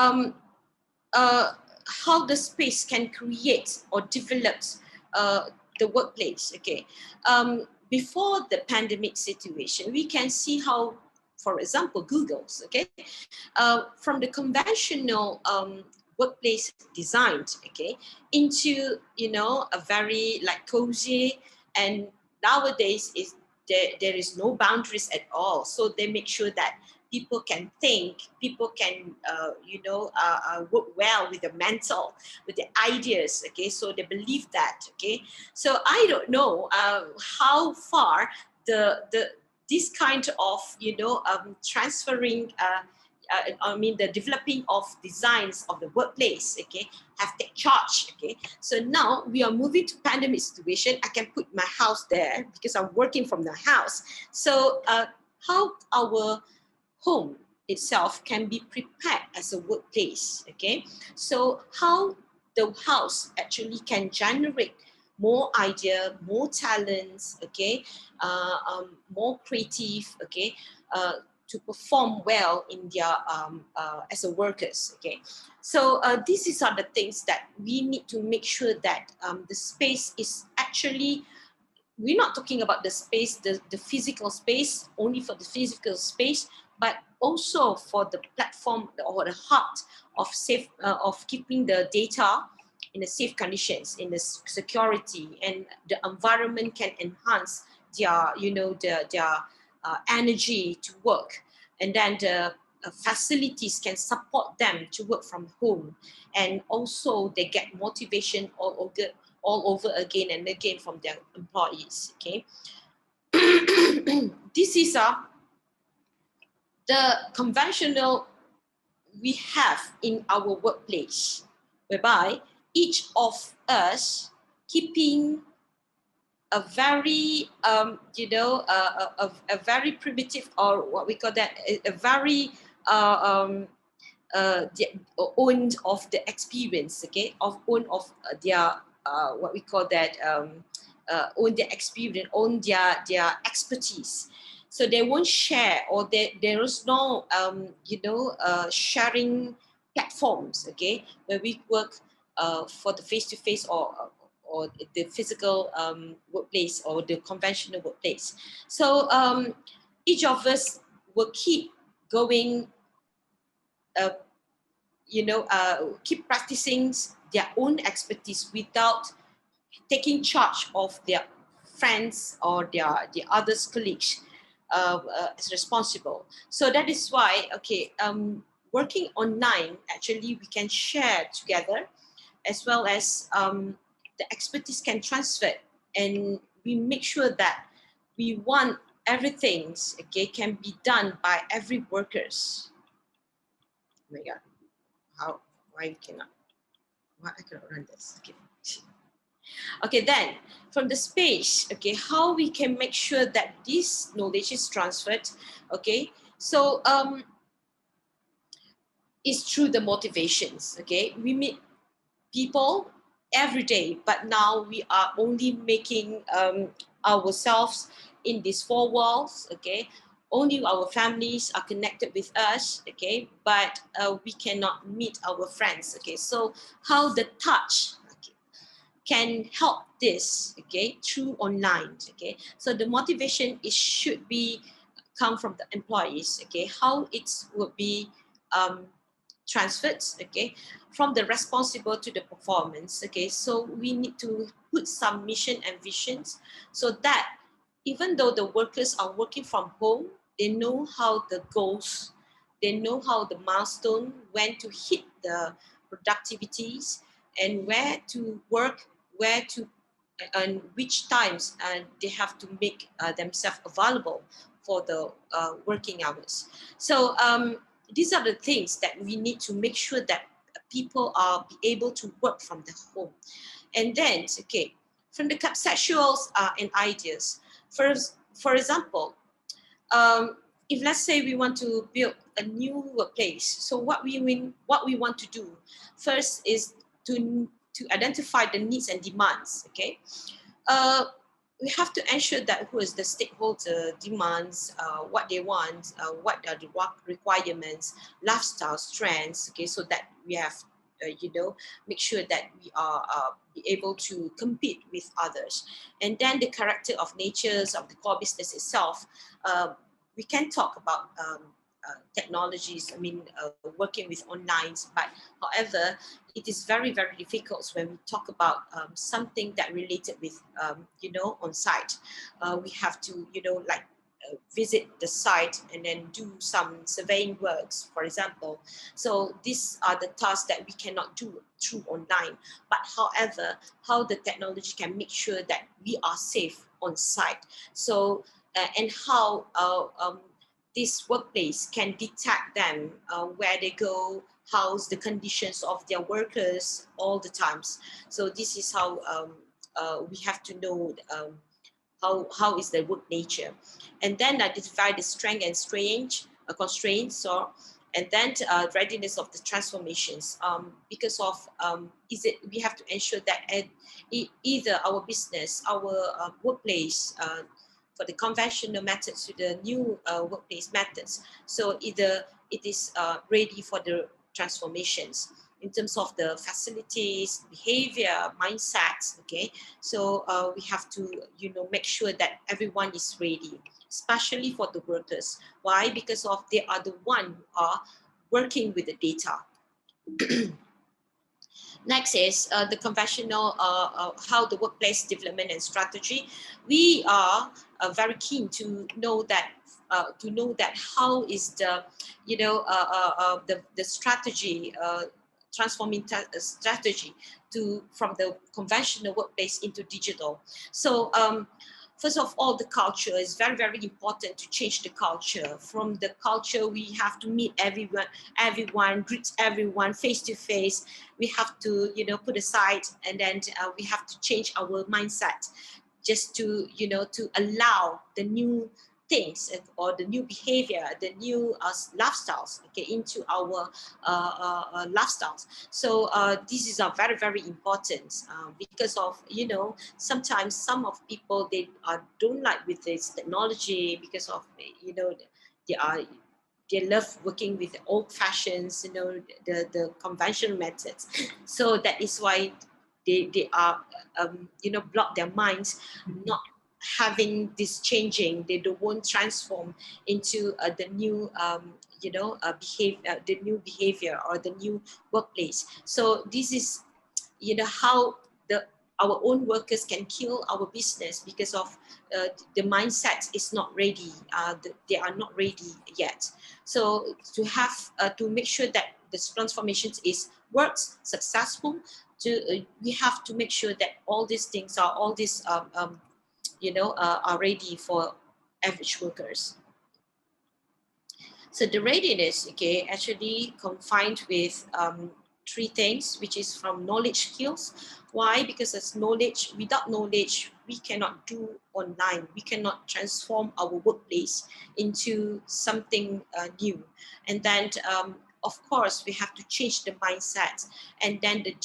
S4: how the space can create or develop the workplace, okay. Before the pandemic situation, we can see how, for example, Google's, okay, from the conventional workplace designed, okay, into, you know, a very like cozy, and nowadays is there is no boundaries at all. So they make sure that people can think, people can, you know, work well with the mental, with the ideas, okay. So they believe that, okay. So I don't know how far this kind of, you know, transferring I mean the developing of designs of the workplace, okay, have take charge, okay. So now we are moving to pandemic situation. I can put my house there because I'm working from the house. So how our home itself can be prepared as a workplace, okay. So how the house actually can generate more idea, more talents, okay, more creative, okay, to perform well in their as a workers, okay. So these are the things that we need to make sure that the space is actually, we're not talking about the space, the physical space, only for the physical space, but also for the platform or the heart of safe of keeping the data in a safe conditions, in the security, and the environment can enhance their, you know, their energy to work, and then the facilities can support them to work from home, and also they get motivation all over again and again from their employees, okay. This is the conventional we have in our workplace, whereby each of us keeping a very you know, a very primitive, or what we call that, a very own of the experience, okay, of own of their what we call that, own their experience, own their expertise. So they won't share, or there is no you know, sharing platforms, okay, where we work for the face-to-face or the physical workplace or the conventional workplace. So each of us will keep going keep practicing their own expertise without taking charge of their friends or the others colleagues as responsible. So that is why, working online, actually we can share together, as well as the expertise can transfer, and we make sure that we want everything, can be done by every workers. Oh my God, why I cannot run this? Okay, then from the space, how we can make sure that this knowledge is transferred, so it's through the motivations, we meet people every day, but now we are only making ourselves in these four walls, only our families are connected with us, but we cannot meet our friends, so how the touch can help this, through online, so the motivation should be come from the employees, how it would be transferred, from the responsible to the performance, so we need to put some mission and visions, so that even though the workers are working from home, they know how the goals, they know how the milestone, when to hit the productivities, and where to work, where to, and which times they have to make themselves available for the working hours. So these are the things that we need to make sure that people are be able to work from the home. And then, from the conceptuals and ideas, for example, if let's say we want to build a new workplace, so what we want to do first is to identify the needs and demands. We have to ensure that who is the stakeholder demands, what they want, what are the requirements, lifestyle strengths, so that we have, make sure that we are be able to compete with others. And then the character of natures of the core business itself. We can talk about technologies, working with online, but however, it is very, very difficult when we talk about something that related with, on site. We have to, visit the site and then do some surveying works, for example. So these are the tasks that we cannot do through online. But however, how the technology can make sure that we are safe on site. So, and how this workplace can detect them, where they go, how's the conditions of their workers all the times. So this is how we have to know how is the work nature, and then identify the strength and constraints, and then readiness of the transformations. Because of we have to ensure that either our business, our workplace, for the conventional methods to the new workplace methods. So either it is ready for the transformations in terms of the facilities, behavior, mindsets. So we have to, make sure that everyone is ready, especially for the workers. Why? Because of they are the one who are working with the data. Next is the conventional, how the workplace development and strategy. We are very keen to know that how is the, the strategy, transforming strategy from the conventional workplace into digital. So first of all, the culture is very, very important to change the culture. From the culture, we have to meet everyone, greet everyone face to face. We have to, put aside, and then we have to change our mindset just to, to allow the new things or the new behavior, the new lifestyles, into our lifestyles. So this is very, very important because of, sometimes some of people, they don't like with this technology because of, they love working with the old fashions, the conventional methods. So that is why they are, block their minds, not having this changing. They won't transform into the new, the new behavior or the new workplace. So this is, how our own workers can kill our business because of the mindset is not ready. They are not ready yet. So to make sure that this transformations works successful, we have to make sure that all these things are are ready for average workers. So the readiness, actually confined with 3 things, which is from knowledge skills. Why? Because without knowledge, we cannot do online. We cannot transform our workplace into something new. And then, of course, we have to change the mindset, and then the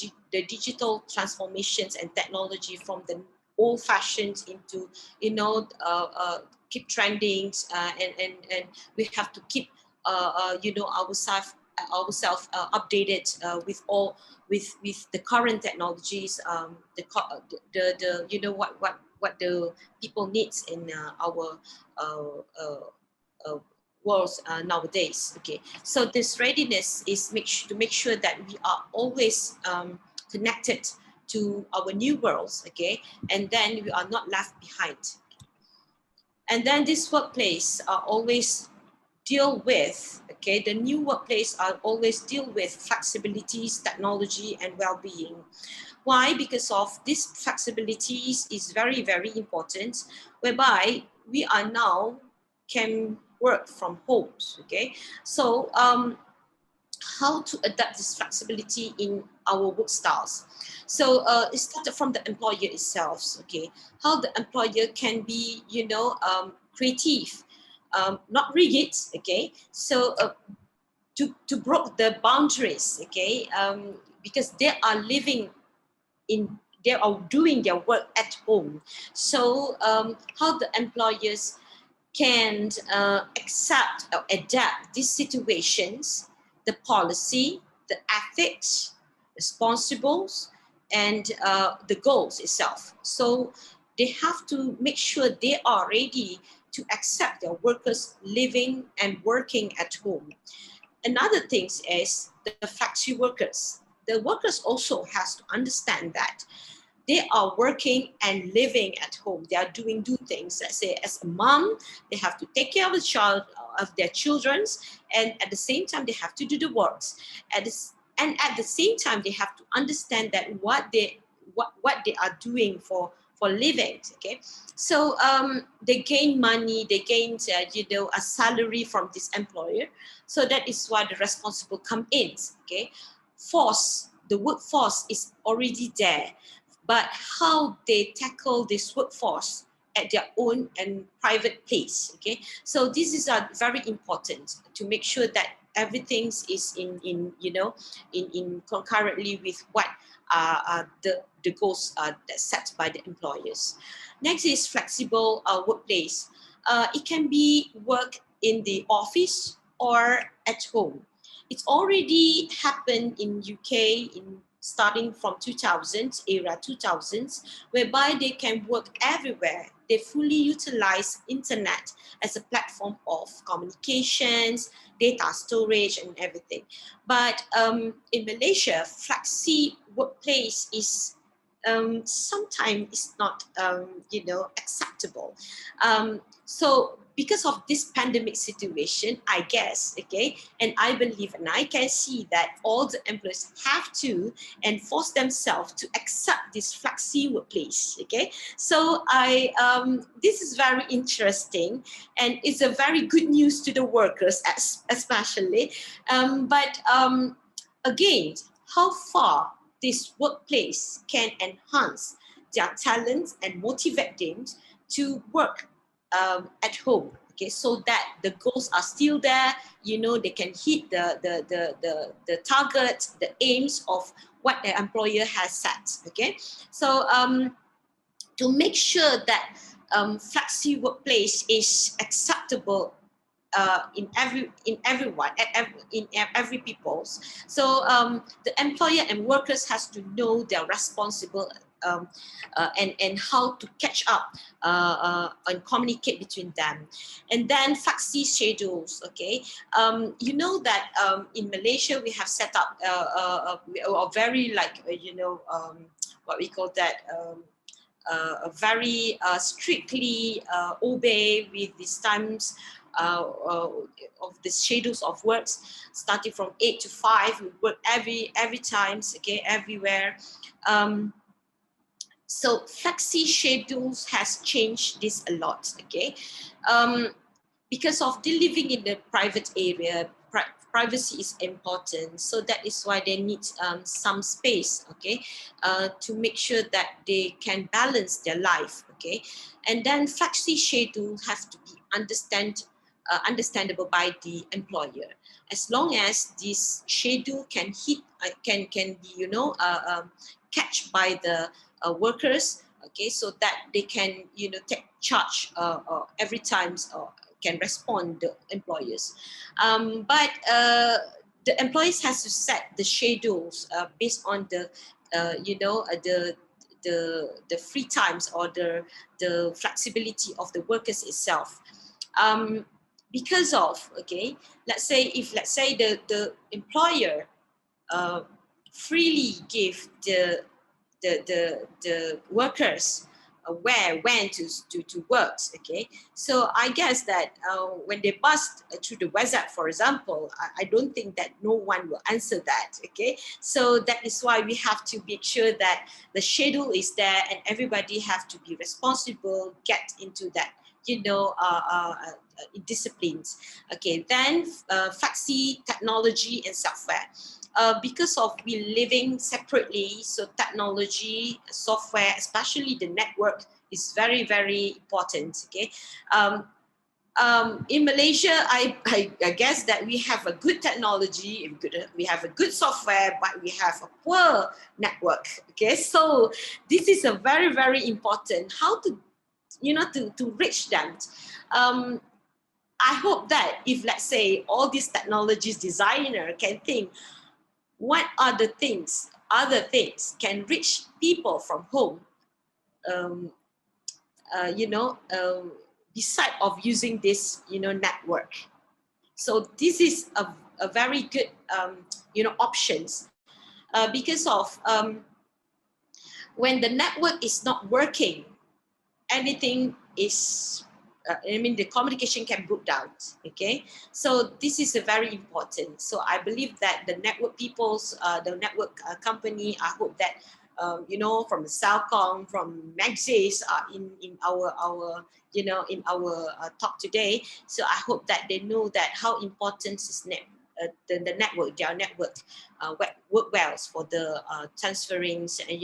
S4: digital transformations and technology from the old-fashioned into, keep trending, and we have to keep ourselves updated with the current technologies, what the people needs in our world nowadays. So this readiness is to make sure that we are always connected to our new worlds, and then we are not left behind. And then this workplace are always deal with, the new workplace are always deal with flexibilities, technology, and well-being. Why? Because of these flexibilities is very, very important, whereby we are now can work from homes, So how to adapt this flexibility in our work styles? So it started from the employer itself, how the employer can be, creative, not rigid, so to break the boundaries, because they are they are doing their work at home. So how the employers can accept or adapt these situations, the policy, the ethics, responsibles, and the goals itself. So they have to make sure they are ready to accept their workers living and working at home. Another thing is the flexi workers. The workers also has to understand that they are working and living at home. They are doing things. Let's say as a mom, they have to take care of their children, and at the same time they have to do the works. And at the same time they have to understand that what they are doing for living. So they gain money, they gain a salary from this employer. So that is why the responsible come in. The workforce is already there, but how they tackle this workforce at their own and private place. So this is very important to make sure that everything is in concurrently with what the goals that's set by the employers. Next is flexible workplace. It can be work in the office or at home. It's already happened in UK starting from 2000s, whereby they can work everywhere. They fully utilize internet as a platform of communications, data storage, and everything. But in Malaysia, flexi workplace is sometimes it's not acceptable. So because of this pandemic situation, I guess, and I believe and I can see that all the employers have to enforce themselves to accept this flexi workplace. So this is very interesting, and it's a very good news to the workers especially. But again, how far this workplace can enhance their talents and motivate them to work at home, so that the goals are still there. They can hit the target, the aims of what the employer has set. So to make sure that flexi workplace is acceptable in every people's. So the employer and workers has to know their and how to catch up and communicate between them. And then flexi schedules, okay. You know that in Malaysia we have set up a very what we call that, a very strictly obey with these times of the schedules of works, starting from 8 to 5. We work every times, okay, everywhere. So flexi schedules has changed this a lot, okay, because of the living in the private area. Privacy is important, so that is why they need some space, okay, to make sure that they can balance their life, okay. And then flexi schedule have to be understandable by the employer. As long as this schedule can be catch by the workers, okay, so that they can take charge every time, can respond the employers. But the employees has to set the schedules based on the free times or the flexibility of the workers itself. Because of, okay, let's say the employer freely give the workers when to work, okay. So I guess that when they bust through the WhatsApp, for example, I don't think that no one will answer that, okay. So that is why we have to make sure that the schedule is there and everybody have to be responsible, get into that disciplines. Okay, then flexi technology and software. Because of we living separately, so technology, software, especially the network, is very, very important. Okay, in Malaysia, I guess that we have a good technology, we have a good software, but we have a poor network. Okay, so this is a very, very important how to to reach them. I hope that if, let's say, all these technologies designer can think, what are the things, other things can reach people from home, beside of using this, network. So this is a very good, options, because of when the network is not working, anything is, the communication can break down, okay? So this is a very important. So I believe that the network peoples, the network company, I hope that, from Celcom, from Maxis, in our in our talk today. So I hope that they know that how important is the network, their network work well for the transferings, and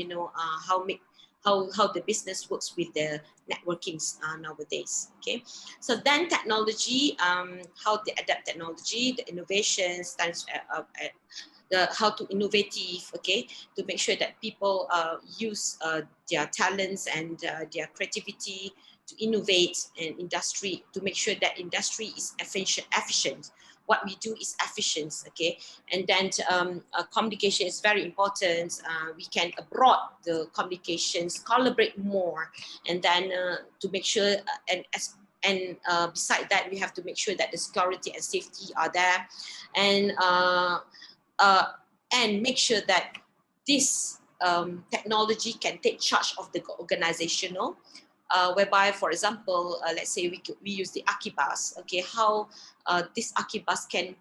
S4: how the business works with the networking nowadays. Okay, so then technology, how they adapt technology, the innovations, how to innovative, okay, to make sure that people use their talents and their creativity to innovate an industry, to make sure that industry is efficient. What we do is efficient, okay? And then communication is very important. We can abroad the communications, collaborate more, and then to make sure, and beside that, we have to make sure that the security and safety are there, and make sure that this technology can take charge of the organizational, whereby, for example, let's say we use the Akibas, okay, how this Akibas can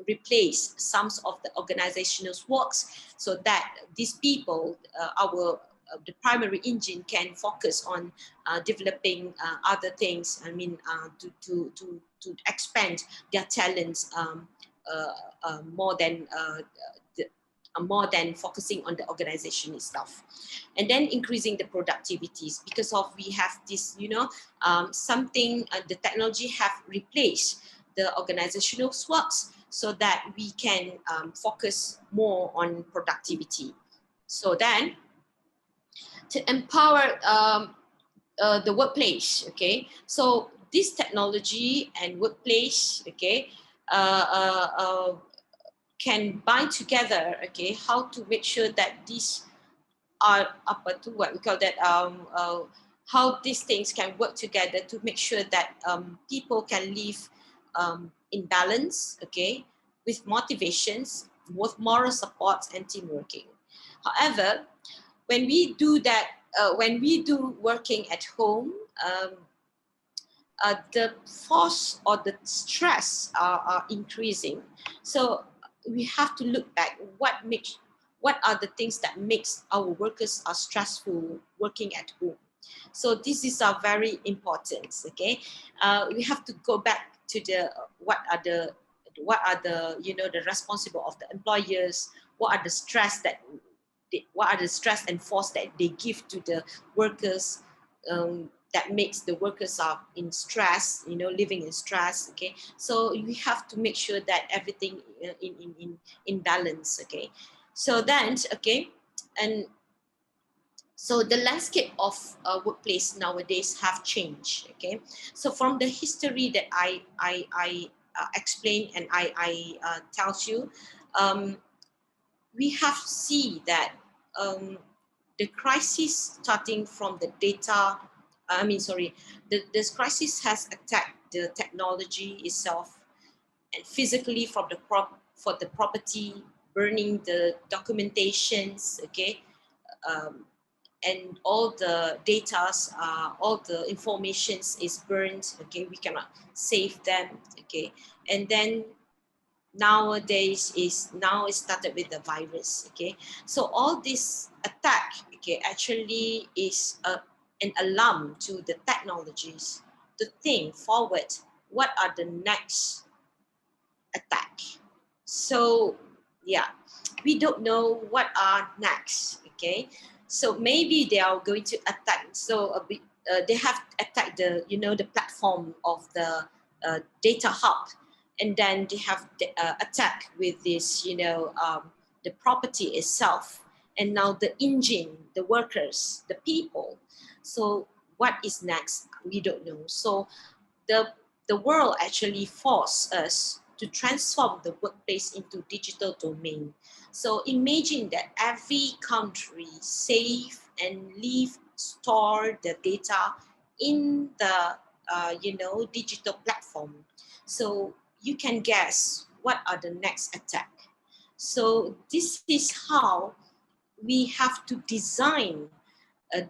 S4: replace some of the organizational works, so that these people, the primary engine, can focus on developing other things. I mean, to expand their talents more than focusing on the organization itself. And then increasing the productivities, because of we have this, something, the technology have replaced the organizational works, so that we can focus more on productivity. So then, to empower the workplace, okay, so this technology and workplace, okay, can bind together, okay, how to make sure that this what we call that, how these things can work together to make sure that people can live in balance, okay, with motivations, with moral support and team working. However, when we do that, when we do working at home, the force or the stress are increasing. So we have to look back what are the things that makes our workers are stressful working at home. So this is very important. Okay, we have to go back to the what are the the responsible of the employers. What are the stress what are the stress and force that they give to the workers, that makes the workers are in stress, living in stress. Okay, so we have to make sure that everything in balance. Okay, so then, okay, and so the landscape of workplace nowadays have changed. Okay, so from the history that I explain and I tells you, we have see that the crisis starting from the data, this crisis has attacked the technology itself, and physically from the for the property, burning the documentations, okay, um, and all the datas, all the informations is burned. Okay, we cannot save them. Okay, and then nowadays is now it started with the virus. Okay, so all this attack, okay, actually is an alarm to the technologies to think forward what are the next attack. So yeah, we don't know what are next. Okay, so maybe they are going to attack. So they have attacked the the platform of the data hub, and then they have attack with this the property itself, and now the engine, the workers, the people. So what is next? We don't know. So the world actually forced us to transform the workplace into digital domain. So imagine that every country save and leave, store the data in the digital platform. So you can guess what are the next attack. So this is how we have to design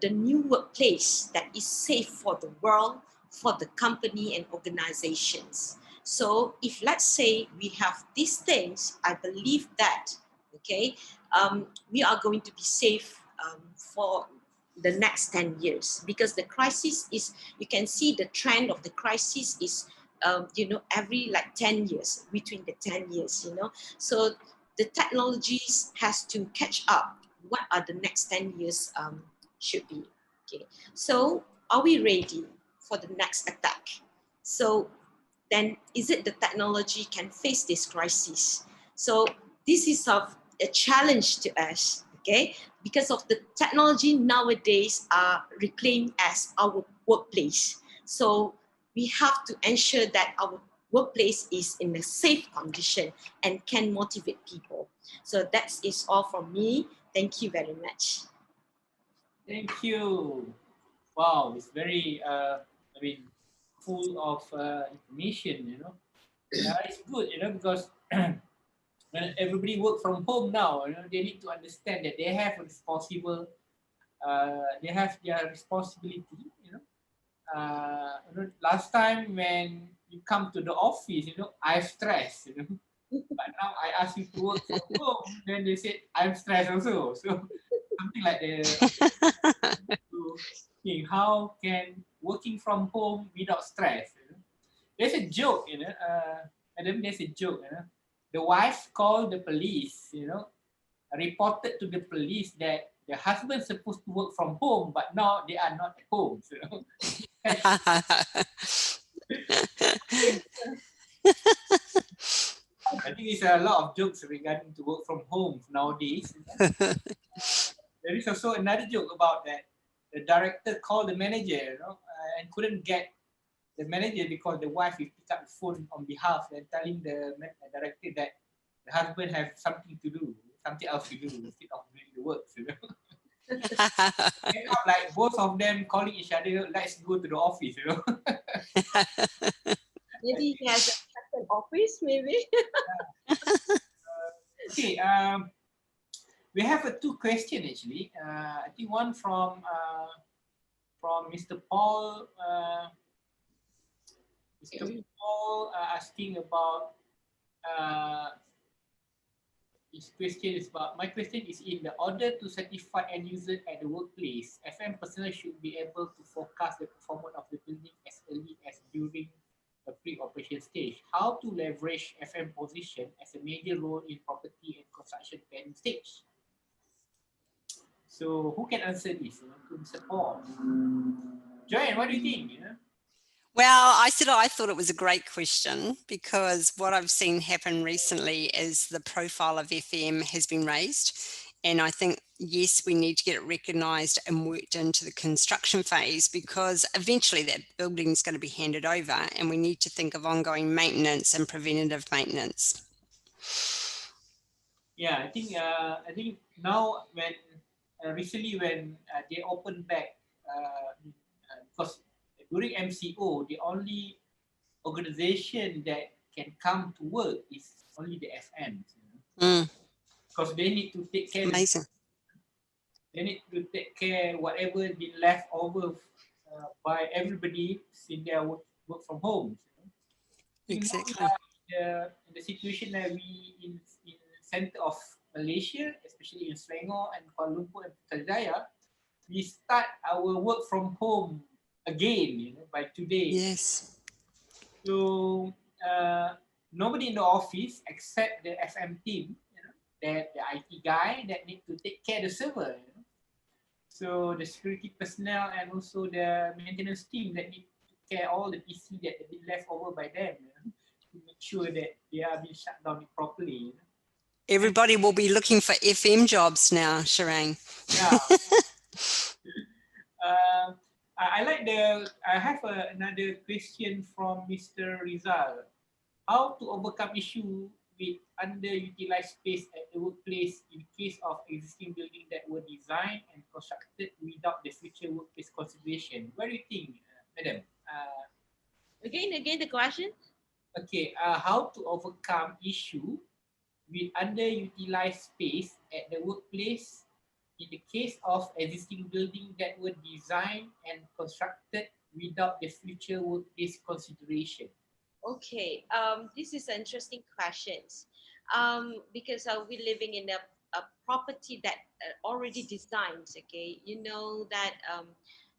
S4: the new workplace that is safe for the world, for the company and organizations. So if let's say we have these things, I believe that, okay, we are going to be safe for the next 10 years, because the crisis is, you can see the trend of the crisis is, every like 10 years, between the 10 years, so the technologies has to catch up. What are the next 10 years should be. Okay, so are we ready for the next attack? So then is it the technology can face this crisis? So this is a challenge to us, okay? Because of the technology nowadays are reclaimed as our workplace. So we have to ensure that our workplace is in a safe condition and can motivate people. So that is all from me. Thank you very much.
S1: Thank you. Wow, it's very, full of information. It's good, because when everybody work from home now, they need to understand that they have they have their responsibility, last time when you come to the office, I stress, but now I ask you to work from home, then they say I'm stressed also. So something like to think how can working from home without stress. There's a joke, Adam, there's a joke, the wife called the police, reported to the police that the husband's supposed to work from home, but now they are not at home. So, I think there's a lot of jokes regarding to work from home nowadays. There is also another joke about that the director called the manager, and couldn't get the manager because the wife will pick up the phone on behalf and telling the director that the husband has something to do, something else to do instead of doing the work. End up like both of them calling each other, let's go to the office, you know.
S4: Maybe he has a second office, maybe.
S1: Okay, we have two questions actually. I think one from Mr. Paul. Mr. Paul asking about his question is about, my question is, in the order to certify end user at the workplace, FM personnel should be able to forecast the performance of the building as early as during the pre-operation stage. How to leverage FM position as a major role in property and construction planning stage? So who can answer this? To Mr. Paul. Joanne, what do you think?
S3: Well, I thought it was a great question, because what I've seen happen recently is the profile of FM has been raised. And I think, yes, we need to get it recognised and worked into the construction phase, because eventually that building is going to be handed over and we need to think of ongoing maintenance and preventative maintenance.
S1: Yeah, I think now when recently when they opened back, because during MCO, the only organization that can come to work is only the FM, because they need to take care.
S3: Amazing.
S1: They need to take care whatever been left over by everybody in their work from home.
S3: Exactly.
S1: In the situation that we in center of Malaysia, especially in Selangor and Kuala Lumpur and Putrajaya, we start our work from home again, by today.
S3: Yes.
S1: So nobody in the office except the FM team, that the IT guy that need to take care of the server. So the security personnel and also the maintenance team that need to care all the PC that have been left over by them, to make sure that they are being shut down properly.
S3: Everybody will be looking for FM jobs now, Shirang.
S1: Yeah. I have another question from Mr. Rizal. How to overcome issue with underutilized space at the workplace in case of existing building that were designed and constructed without the future workplace consideration? What do you think, madam?
S4: Again, the question.
S1: Okay, how to overcome issue with underutilized space at the workplace in the case of existing building that were designed and constructed without the future workplace consideration?
S4: Okay, this is an interesting question, because we're living in a property that already designed. Okay, you know that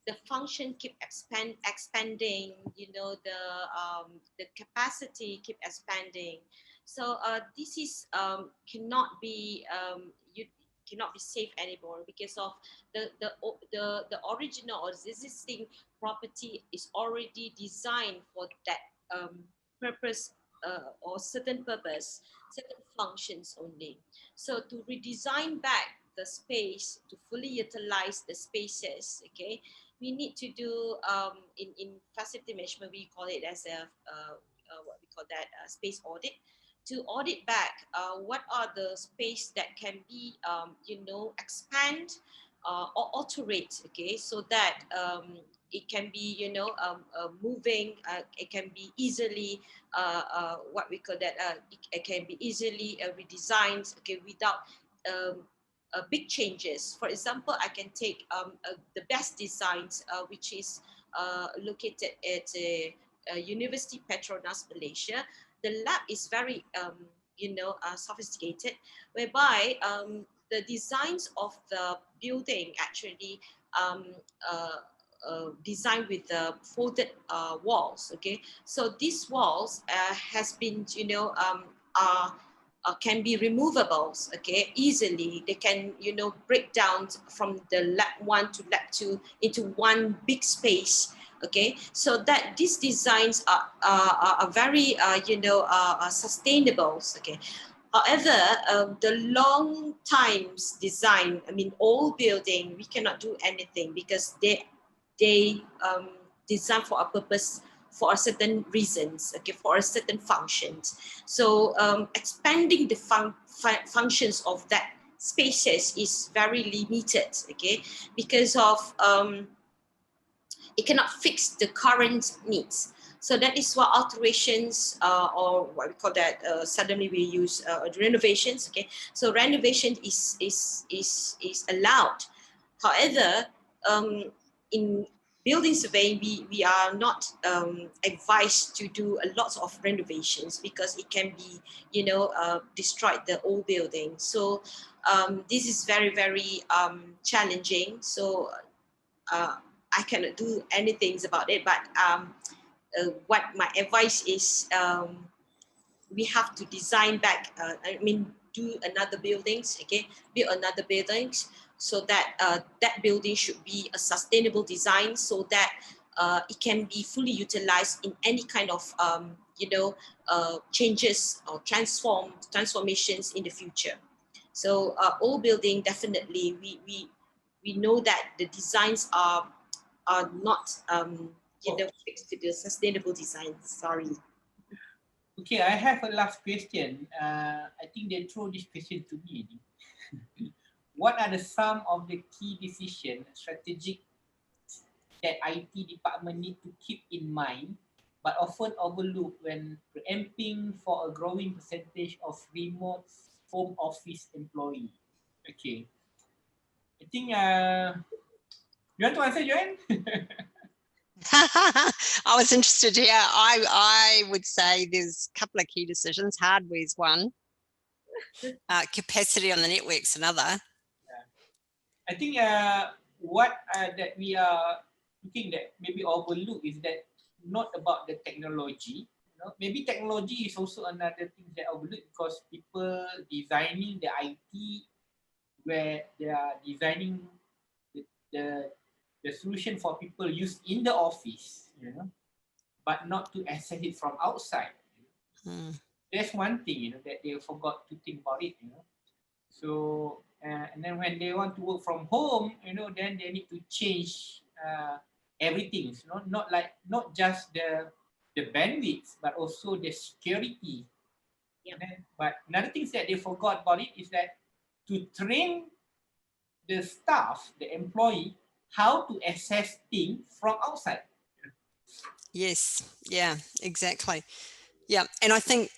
S4: the function keep expanding. You know the capacity keep expanding. So this is cannot be you cannot be safe anymore, because of the original or existing property is already designed for that purpose or certain purpose, certain functions only. So to redesign back the space to fully utilize the spaces, okay, we need to do in facility management, we call it as a what we call that space audit, to audit back what are the space that can be expand or alterate, okay, so that it can be moving, it can be easily what we call that it can be easily redesigned, okay, without big changes. For example, I can take the best designs which is located at University Petronas Malaysia. The lab is very sophisticated, whereby the designs of the building actually designed with the folded walls. Okay, so these walls has been can be removables. Okay, easily they can break down from the lab 1 to lab 2 into one big space. Okay, so that these designs are very sustainable. Okay. However, the long times design, I mean, old building, we cannot do anything because they design for a purpose, for a certain reasons, okay, for a certain functions. So expanding the functions of that spaces is very limited, okay, because of it cannot fix the current needs. So that is what alterations or what we call that, suddenly we use renovations, okay. So renovation is allowed. However, in building surveying, we are not advised to do a lot of renovations because it can be, destroyed the old building. So this is very, very challenging. So I cannot do anything about it, but what my advice is, we have to design back, do another buildings, okay, build another buildings, so that that building should be a sustainable design, so that it can be fully utilized in any kind of changes or transformations in the future. So old building, definitely we know that the designs are not fixed to the sustainable design. Sorry.
S1: Okay, I have a last question. I think they throw this question to me. What are some of the key decision strategic that IT department need to keep in mind, but often overlook when preempting for a growing percentage of remote home office employee? Okay, I think you want to answer, Joanne?
S3: I was interested here. I would say there's a couple of key decisions. Hardware's one. Capacity on the network's another.
S1: I think what that we are looking that maybe overlook is that not about the technology. Maybe technology is also another thing that overlook, because people designing the IT where they are designing the, the solution for people use in the office, but not to access it from outside. That's one thing, that they forgot to think about it. So and then when they want to work from home, then they need to change everything. Not just the bandwidth, but also the security.
S4: Yeah.
S1: But another thing that they forgot about it is that to train the staff, the employee, how to access things from outside.
S3: Yes, yeah, exactly. Yeah, and I think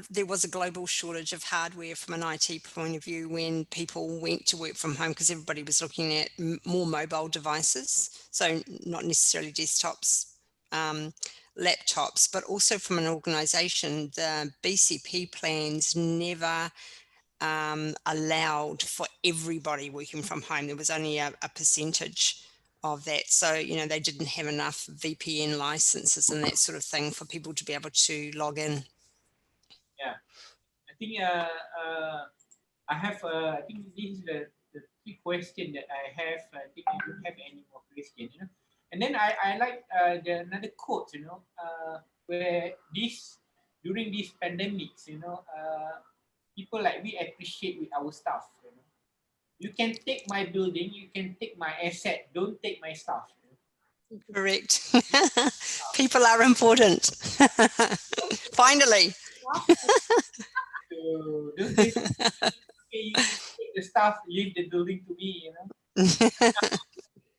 S3: there was a global shortage of hardware from an IT point of view when people went to work from home, because everybody was looking at more mobile devices. So not necessarily desktops, laptops, but also from an organisation, the BCP plans never allowed for everybody working from home. There was only a percentage of that. So, they didn't have enough VPN licenses and that sort of thing for people to be able to log in.
S1: Yeah, I think I have. I think this is the key question that I have. I think I don't have any more question. And then I like another quote. Where during these pandemics, people like we appreciate with our staff. You can take my building, you can take my asset. Don't take my staff.
S3: Correct. People are important. Finally.
S1: So those days, okay, you take the staff, leave the building to me.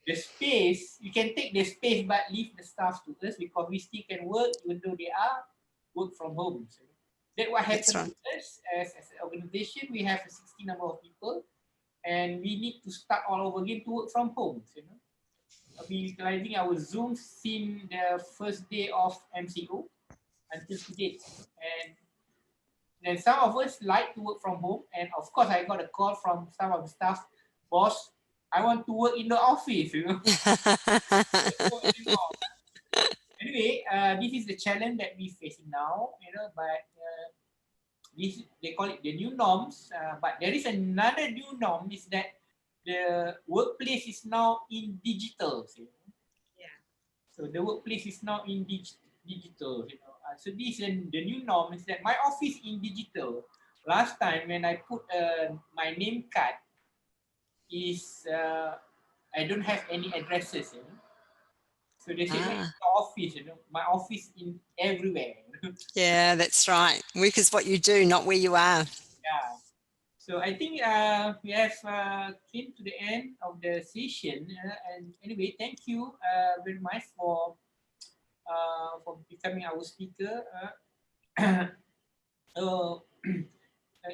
S1: The space, you can take the space, but leave the staff to us, because we still can work even though they are work from home. So that's what happened
S3: That's right.
S1: to us as an organization. We have a 60 number of people, and we need to start all over again to work from home. We utilizing our Zoom since the first day of MCO until today. And then some of us like to work from home, and of course I got a call from some of the staff, boss, I want to work in the office. Anyway, this is the challenge that we're facing now. But this, they call it the new norms. But there is another new norm, is that the workplace is now in digital.
S4: Yeah.
S1: So the workplace is now in digital. So this is the new norm, is that my office in digital. Last time when I put my name card, is I don't have any addresses. So they say, where is the office? My office in everywhere.
S3: Yeah, that's right. Work is what you do, not where you are.
S1: Yeah. So I think we have came to the end of the session. And anyway, thank you very much for becoming our speaker. So,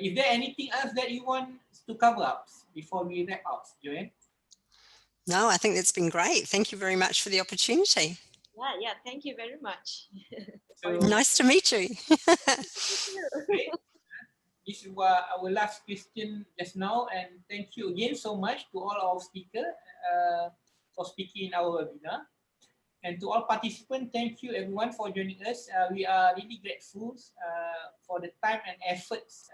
S1: is there anything else that you want to cover up before we wrap up, Joanne?
S3: No, I think that's been great. Thank you very much for the opportunity.
S4: Yeah, thank you very much.
S1: So,
S3: Nice to meet you.
S1: great. This is our last question just now, and thank you again so much to all our speakers for speaking in our webinar. And to all participants, thank you everyone for joining us. We are really grateful for the time and efforts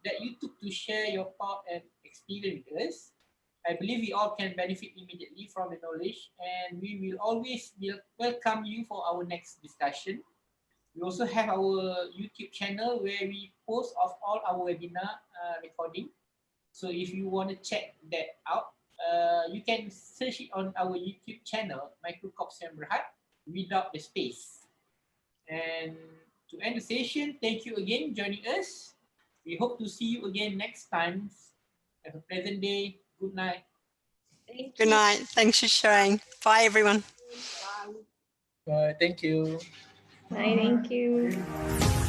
S1: that you took to share your thought and experience with us. I believe we all can benefit immediately from the knowledge, and we will always welcome you for our next discussion. We also have our YouTube channel where we post of all our webinar recording. So if you want to check that out, you can search it on our YouTube channel, Microcorp Berhad, without the space. And to end the session, thank you again joining us. We hope to see you again next time. Have a pleasant day. Good night.
S3: Good night. Thanks for sharing. Bye, everyone.
S4: Bye.
S1: Bye. Thank you.
S5: Bye, thank you.